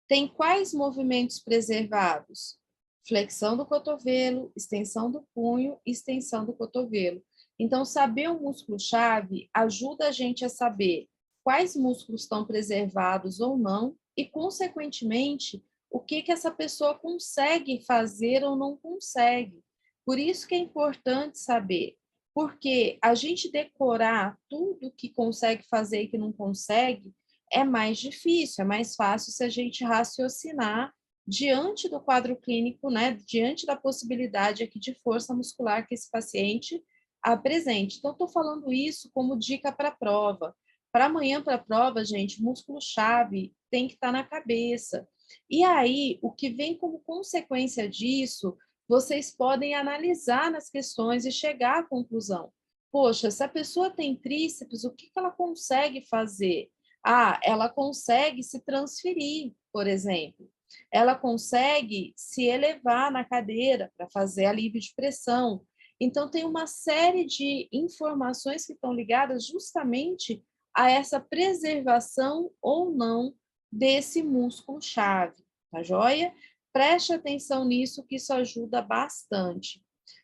tem quais movimentos preservados? Flexão do cotovelo, extensão do punho, extensão do cotovelo. Então, saber o músculo-chave ajuda a gente a saber quais músculos estão preservados ou não e, consequentemente, o que essa pessoa consegue fazer ou não consegue. Por isso que é importante saber, porque a gente decorar tudo que consegue fazer e que não consegue é mais difícil, é mais fácil se a gente raciocinar diante do quadro clínico, né, diante da possibilidade aqui de força muscular que esse paciente apresente. Então, estou falando isso como dica para a prova. Para amanhã, para a prova, gente, músculo-chave tem que estar na cabeça. E aí, o que vem como consequência disso, vocês podem analisar nas questões e chegar à conclusão. Poxa, se a pessoa tem tríceps, o que ela consegue fazer? Ah, ela consegue se transferir, por exemplo. Ela consegue se elevar na cadeira para fazer alívio de pressão. Então, tem uma série de informações que estão ligadas justamente a essa preservação ou não desse músculo-chave, tá joia? Preste atenção nisso, que isso ajuda bastante.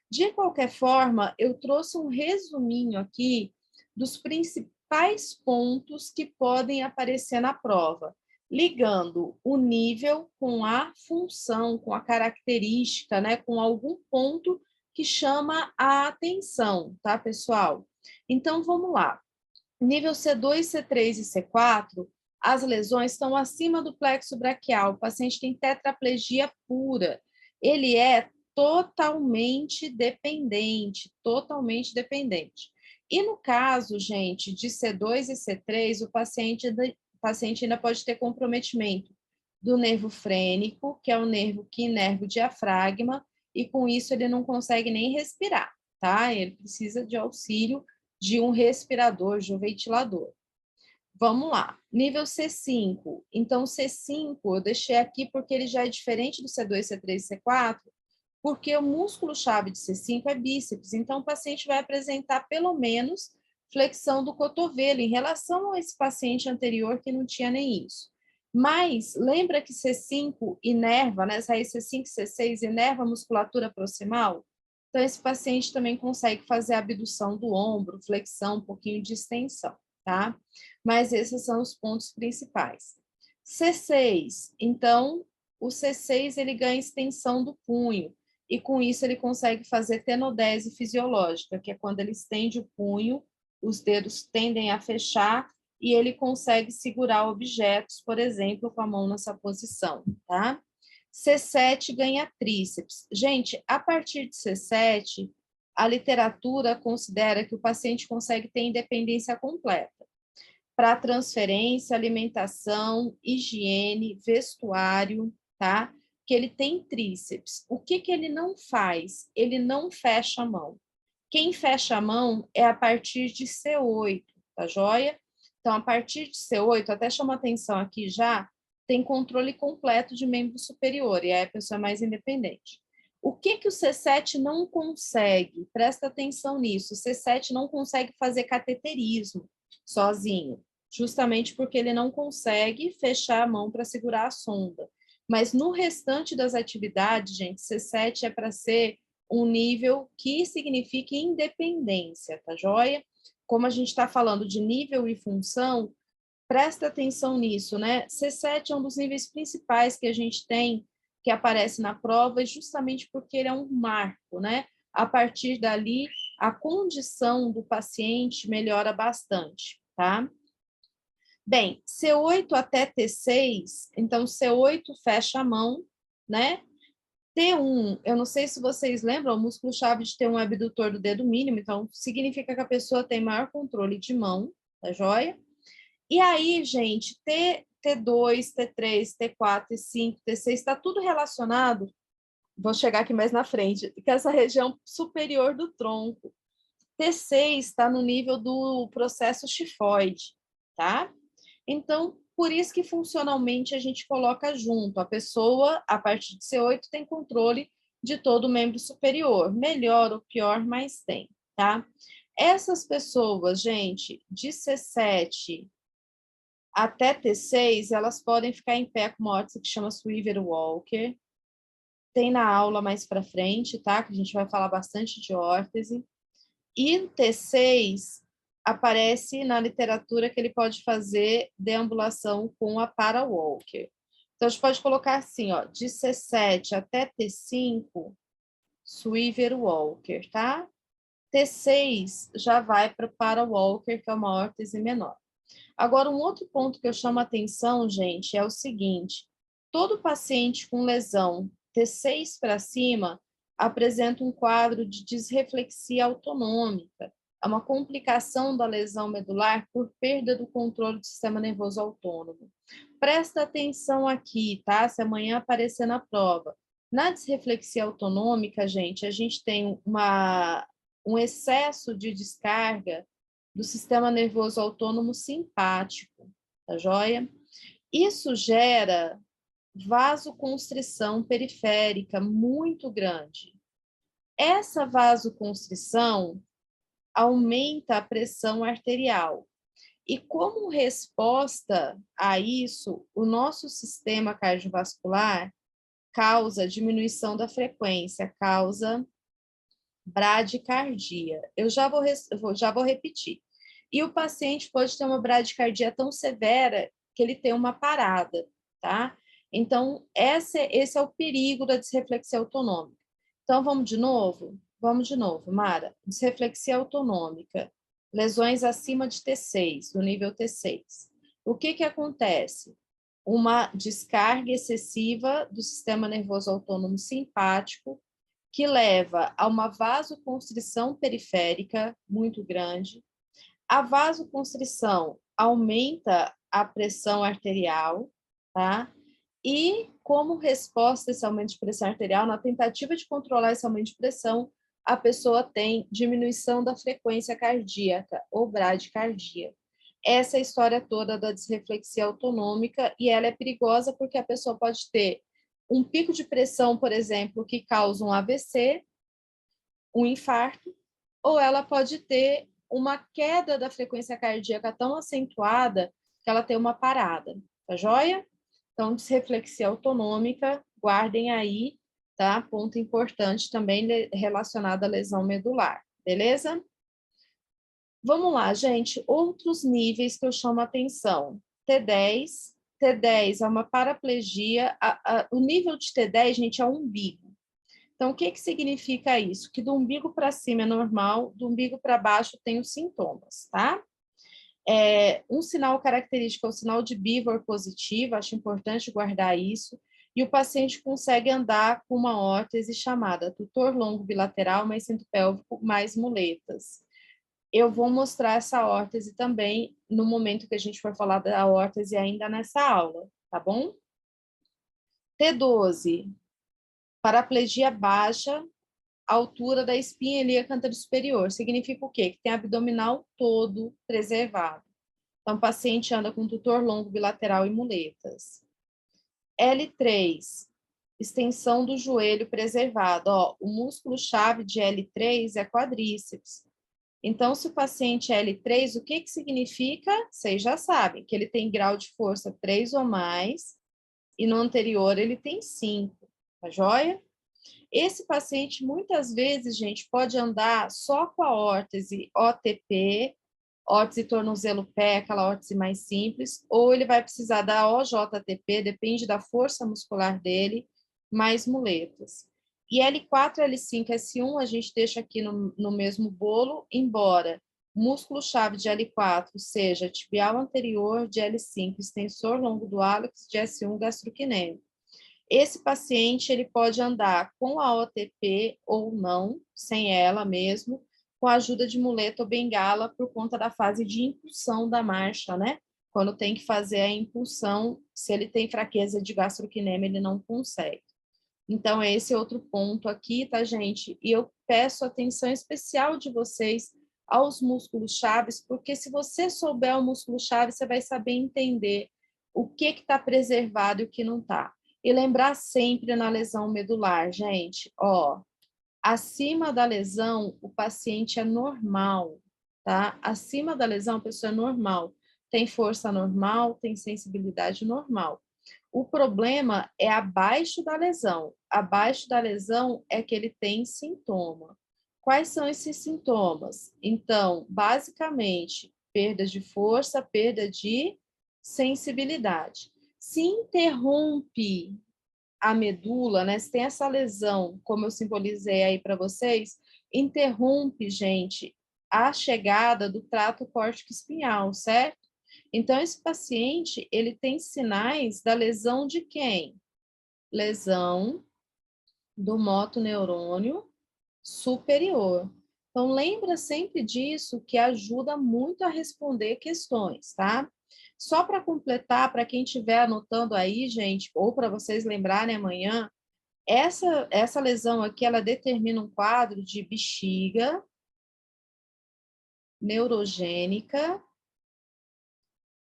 De qualquer forma, eu trouxe um resuminho aqui dos principais pontos que podem aparecer na prova, ligando o nível com a função, com a característica, né, com algum ponto que chama a atenção, tá, pessoal? Então, vamos lá. Nível C2, C3 e C4, as lesões estão acima do plexo braquial. O paciente tem tetraplegia pura. Ele é totalmente dependente, totalmente dependente. E no caso, gente, de C2 e C3, o paciente ainda pode ter comprometimento do nervo frênico, que é o nervo que inerva o diafragma, e com isso ele não consegue nem respirar, tá? Ele precisa de auxílio de um respirador, de um ventilador. Vamos lá, nível C5. Então, C5 eu deixei aqui porque ele já é diferente do C2, C3 e C4, porque o músculo-chave de C5 é bíceps, então o paciente vai apresentar pelo menos flexão do cotovelo em relação a esse paciente anterior que não tinha nem isso. Mas lembra que C5 inerva, né? Raiz C5 e C6 inerva a musculatura proximal? Então, esse paciente também consegue fazer a abdução do ombro, flexão, um pouquinho de extensão, tá? Mas esses são os pontos principais. C6, então, o C6 ele ganha extensão do punho, e com isso ele consegue fazer tenodese fisiológica, que é quando ele estende o punho, os dedos tendem a fechar e ele consegue segurar objetos, por exemplo, com a mão nessa posição, tá? C7 ganha tríceps. Gente, a partir de C7, a literatura considera que o paciente consegue ter independência completa para transferência, alimentação, higiene, vestuário, tá? Que ele tem tríceps. O que ele não faz? Ele não fecha a mão. Quem fecha a mão é a partir de C8, tá joia? Então, a partir de C8, até chama atenção aqui já, tem controle completo de membro superior, e aí a pessoa é mais independente. O que o C7 não consegue? Presta atenção nisso. O C7 não consegue fazer cateterismo sozinho, justamente porque ele não consegue fechar a mão para segurar a sonda. Mas no restante das atividades, gente, C7 é para ser um nível que signifique independência, tá joia? Como a gente está falando de nível e função, presta atenção nisso, né? C7 é um dos níveis principais que a gente tem, que aparece na prova, justamente porque ele é um marco, né? A partir dali, a condição do paciente melhora bastante, tá? Bem, C8 até T6, então C8 fecha a mão, né? T1, eu não sei se vocês lembram, o músculo-chave de T1 é abdutor do dedo mínimo, então significa que a pessoa tem maior controle de mão, tá joia? E aí, gente, T2, T3, T4, T5, T6, está tudo relacionado, vou chegar aqui mais na frente, com essa região superior do tronco. T6 está no nível do processo tifoide, tá? Então, por isso que funcionalmente a gente coloca junto. A pessoa, a partir de C8, tem controle de todo o membro superior. Melhor ou pior, mas tem, tá? Essas pessoas, gente, de C7 até T6, elas podem ficar em pé com uma órtese que chama Sweaver Walker. Tem na aula mais para frente, tá? Que a gente vai falar bastante de órtese. E no T6, aparece na literatura que ele pode fazer deambulação com a para-walker. Então, a gente pode colocar assim, ó, de C7 até T5, Sweaver Walker, tá? T6 já vai para o para-walker, que é uma órtese menor. Agora, um outro ponto que eu chamo a atenção, gente, é o seguinte: todo paciente com lesão T6 para cima apresenta um quadro de disreflexia autonômica. É uma complicação da lesão medular por perda do controle do sistema nervoso autônomo. Presta atenção aqui, tá? Se amanhã aparecer na prova. Na disreflexia autonômica, gente, a gente tem um excesso de descarga do sistema nervoso autônomo simpático, tá joia? Isso gera vasoconstrição periférica muito grande. Essa vasoconstrição aumenta a pressão arterial. E como resposta a isso, o nosso sistema cardiovascular causa diminuição da frequência, causa bradicardia. Eu já vou repetir. E o paciente pode ter uma bradicardia tão severa que ele tem uma parada, tá? Então, esse é o perigo da disreflexia autonômica. Então, vamos de novo? Vamos de novo, Mara. Disreflexia autonômica. Lesões acima de T6, do nível T6. O que acontece? Uma descarga excessiva do sistema nervoso autônomo simpático, que leva a uma vasoconstrição periférica muito grande. A vasoconstrição aumenta a pressão arterial, tá? E, como resposta a esse aumento de pressão arterial, na tentativa de controlar esse aumento de pressão, a pessoa tem diminuição da frequência cardíaca, ou bradicardia. Essa é a história toda da disreflexia autonômica, e ela é perigosa porque a pessoa pode ter um pico de pressão, por exemplo, que causa um AVC, um infarto, ou ela pode ter uma queda da frequência cardíaca tão acentuada que ela tem uma parada, tá joia? Então, disreflexia autonômica, guardem aí, tá? Ponto importante também relacionado à lesão medular, beleza? Vamos lá, gente, outros níveis que eu chamo a atenção. T10, T10 é uma paraplegia, o nível de T10, gente, é o umbigo. Então, o que significa isso? Que do umbigo para cima é normal, do umbigo para baixo tem os sintomas, tá? Um sinal característico é o sinal de Beaver positivo, acho importante guardar isso, e o paciente consegue andar com uma órtese chamada tutor longo bilateral mais cinto pélvico mais muletas. Eu vou mostrar essa órtese também no momento que a gente for falar da órtese ainda nessa aula, tá bom? T12, paraplegia baixa, altura da espinha ilíaca superior. Significa o quê? Que tem abdominal todo preservado. Então, o paciente anda com tutor longo bilateral e muletas. L3, extensão do joelho preservado. Ó, o músculo-chave de L3 é quadríceps. Então, se o paciente é L3, o que significa? Vocês já sabem, que ele tem grau de força 3 ou mais, e no anterior ele tem 5, tá joia? Esse paciente, muitas vezes, gente, pode andar só com a órtese OTP, órtese tornozelo-pé, aquela órtese mais simples, ou ele vai precisar da OJTP, depende da força muscular dele, mais muletas. E L4, L5, S1 a gente deixa aqui no mesmo bolo, embora músculo-chave de L4 seja tibial anterior, de L5 extensor longo do hálux, de S1 gastrocnêmico. Esse paciente, ele pode andar com a OTP ou não, sem ela mesmo, com a ajuda de muleta ou bengala, por conta da fase de impulsão da marcha, né? Quando tem que fazer a impulsão, se ele tem fraqueza de gastrocnêmio, ele não consegue. Então, esse é outro ponto aqui, tá, gente? E eu peço atenção especial de vocês aos músculos chaves, porque se você souber o músculo chave, você vai saber entender o que está preservado e o que não está. E lembrar sempre na lesão medular, gente, ó, acima da lesão, o paciente é normal, tá? Acima da lesão, a pessoa é normal. Tem força normal, tem sensibilidade normal. O problema é abaixo da lesão. Abaixo da lesão é que ele tem sintoma. Quais são esses sintomas? Então, basicamente, perda de força, perda de sensibilidade. Se interrompe a medula, né? Se tem essa lesão, como eu simbolizei aí para vocês, interrompe, gente, a chegada do trato córtico espinhal, certo? Então, esse paciente, ele tem sinais da lesão de quem? Lesão do motoneurônio superior. Então, lembra sempre disso, que ajuda muito a responder questões, tá? Só para completar, para quem estiver anotando aí, gente, ou para vocês lembrarem amanhã, essa lesão aqui, ela determina um quadro de bexiga neurogênica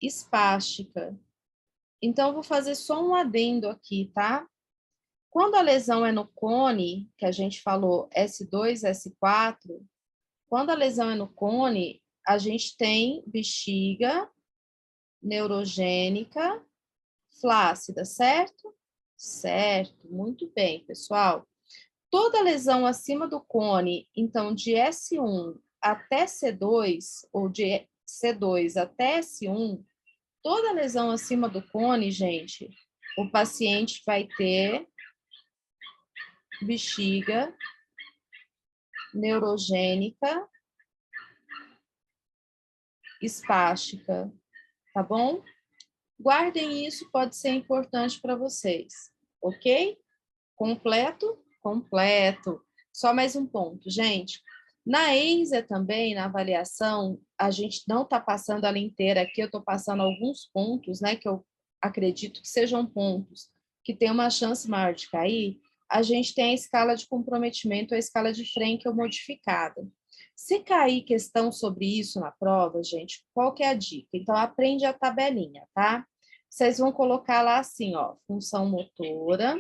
espástica. Então, eu vou fazer só um adendo aqui, tá? Quando a lesão é no cone, que a gente falou S2, S4, quando a lesão é no cone, a gente tem bexiga neurogênica flácida, certo? Certo, muito bem, pessoal. Toda lesão acima do cone, então de S1 até C2, ou de C2 até S1, toda lesão acima do cone, gente, o paciente vai ter bexiga neurogênica espástica, tá bom? Guardem isso, pode ser importante para vocês, ok? Completo? Completo. Só mais um ponto, gente. Na EISA também, na avaliação, a gente não está passando ela inteira aqui, eu estou passando alguns pontos, né, que eu acredito que sejam pontos que tem uma chance maior de cair. A gente tem a escala de comprometimento, a escala de Frenkel modificada. Se cair questão sobre isso na prova, gente, qual que é a dica? Então, aprende a tabelinha, tá? Vocês vão colocar lá assim, ó, função motora,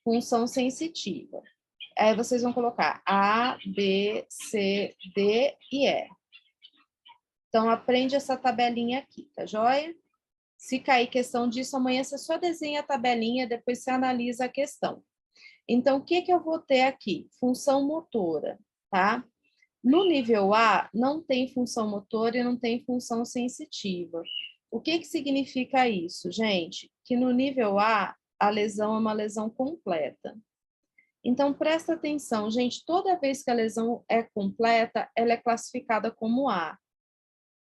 função sensitiva. Aí vocês vão colocar A, B, C, D e E. Então, aprende essa tabelinha aqui, tá joia? Se cair questão disso, amanhã você só desenha a tabelinha, depois você analisa a questão. Então, o que que eu vou ter aqui? Função motora, tá? No nível A, não tem função motora e não tem função sensitiva. O que que significa isso, gente? Que no nível a lesão é uma lesão completa. Então, presta atenção, gente, toda vez que a lesão é completa, ela é classificada como A.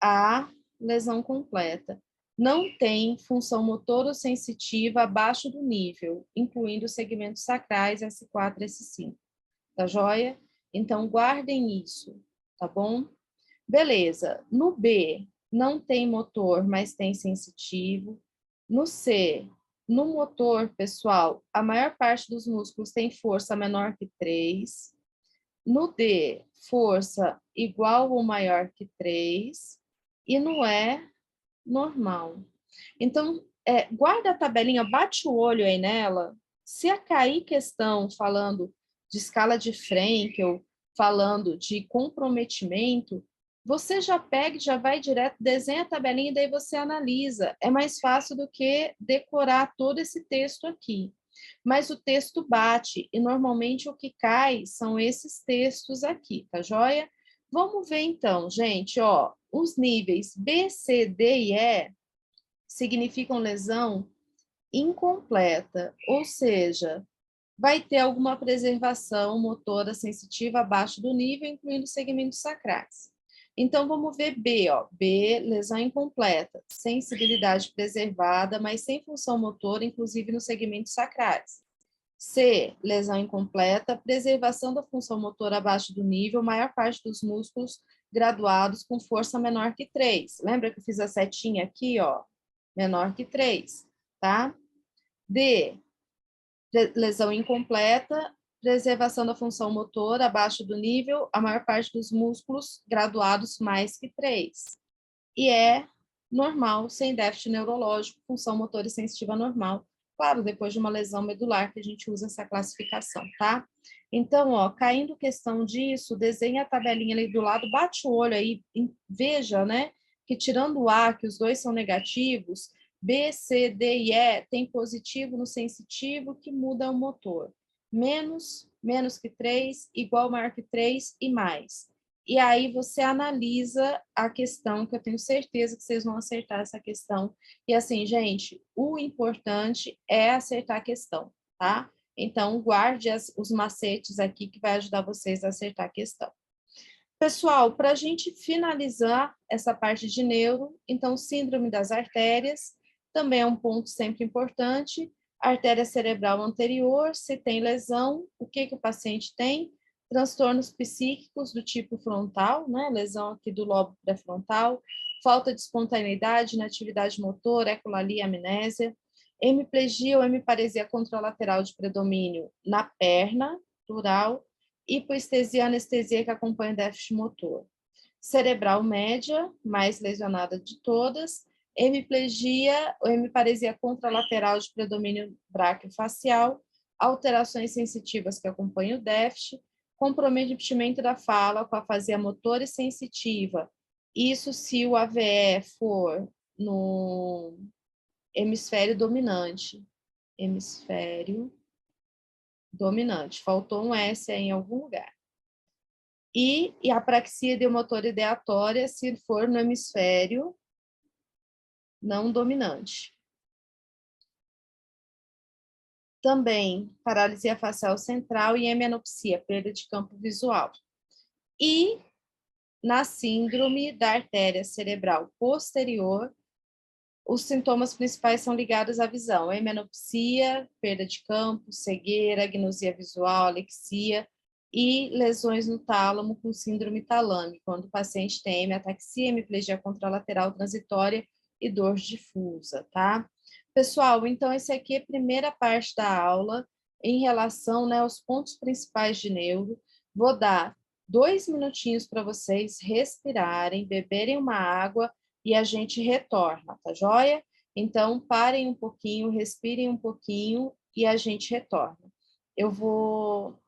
A, lesão completa. Não tem função motora ou sensitiva abaixo do nível, incluindo os segmentos sacrais S4 e S5. Tá joia? Então, guardem isso, tá bom? Beleza. No B, não tem motor, mas tem sensitivo. No C, no motor, pessoal, a maior parte dos músculos tem força menor que 3. No D, força igual ou maior que 3. E no E, normal. Então, guarda a tabelinha, bate o olho aí nela. Se a cair questão falando de escala de Frenkel, falando de comprometimento, você já pega, já vai direto, desenha a tabelinha e daí você analisa. É mais fácil do que decorar todo esse texto aqui. Mas o texto bate, e normalmente o que cai são esses textos aqui, tá joia? Vamos ver então, gente, ó, os níveis B, C, D e E significam lesão incompleta, ou seja, vai ter alguma preservação motora sensitiva abaixo do nível, incluindo segmentos sacrais. Então, vamos ver B, ó. B, lesão incompleta, sensibilidade preservada, mas sem função motora, inclusive nos segmentos sacrais. C, lesão incompleta, preservação da função motora abaixo do nível, maior parte dos músculos graduados com força menor que 3. Lembra que eu fiz a setinha aqui, ó? Menor que 3, tá? D, lesão incompleta, preservação da função motora abaixo do nível, a maior parte dos músculos graduados mais que 3. E é normal, sem déficit neurológico, função motora e sensitiva normal. Claro, depois de uma lesão medular que a gente usa essa classificação, tá? Então, ó, caindo questão disso, desenha a tabelinha ali do lado, bate o olho aí, veja, né, que tirando o A, que os dois são negativos, B, C, D e E tem positivo no sensitivo que muda o motor. Menos, menos que 3, igual, maior que 3 e mais. E aí você analisa a questão, que eu tenho certeza que vocês vão acertar essa questão. E assim, gente, o importante é acertar a questão, tá? Então, guarde os macetes aqui que vai ajudar vocês a acertar a questão. Pessoal, para a gente finalizar essa parte de neuro, então, síndrome das artérias, também é um ponto sempre importante. Artéria cerebral anterior, se tem lesão, o que o paciente tem? Transtornos psíquicos do tipo frontal, né? Lesão aqui do lobo pré-frontal, falta de espontaneidade na atividade motora, ecolalia, amnésia, hemiplegia ou hemiparesia contralateral de predomínio na perna, dural, hipoestesia, anestesia que acompanha o déficit motor. Cerebral média, mais lesionada de todas, hemiplegia ou hemiparesia contralateral de predomínio braquiofacial, alterações sensitivas que acompanham o déficit, comprometimento da fala com afasia motora e sensitiva. Isso se o AVE for no hemisfério dominante. Hemisfério dominante. Faltou um S aí em algum lugar. E apraxia ideomotora ideatória se for no hemisfério não dominante. Também paralisia facial central e hemianopsia, perda de campo visual. E na síndrome da artéria cerebral posterior, os sintomas principais são ligados à visão: hemianopsia, perda de campo, cegueira, agnosia visual, alexia e lesões no tálamo com síndrome talâmica, quando o paciente tem hemiataxia, hemiplegia contralateral transitória e dor difusa, tá? Pessoal, então esse aqui é a primeira parte da aula em relação, né, aos pontos principais de neuro. Vou dar 2 minutinhos para vocês respirarem, beberem uma água e a gente retorna, tá joia? Então, parem um pouquinho, respirem um pouquinho e a gente retorna. Eu vou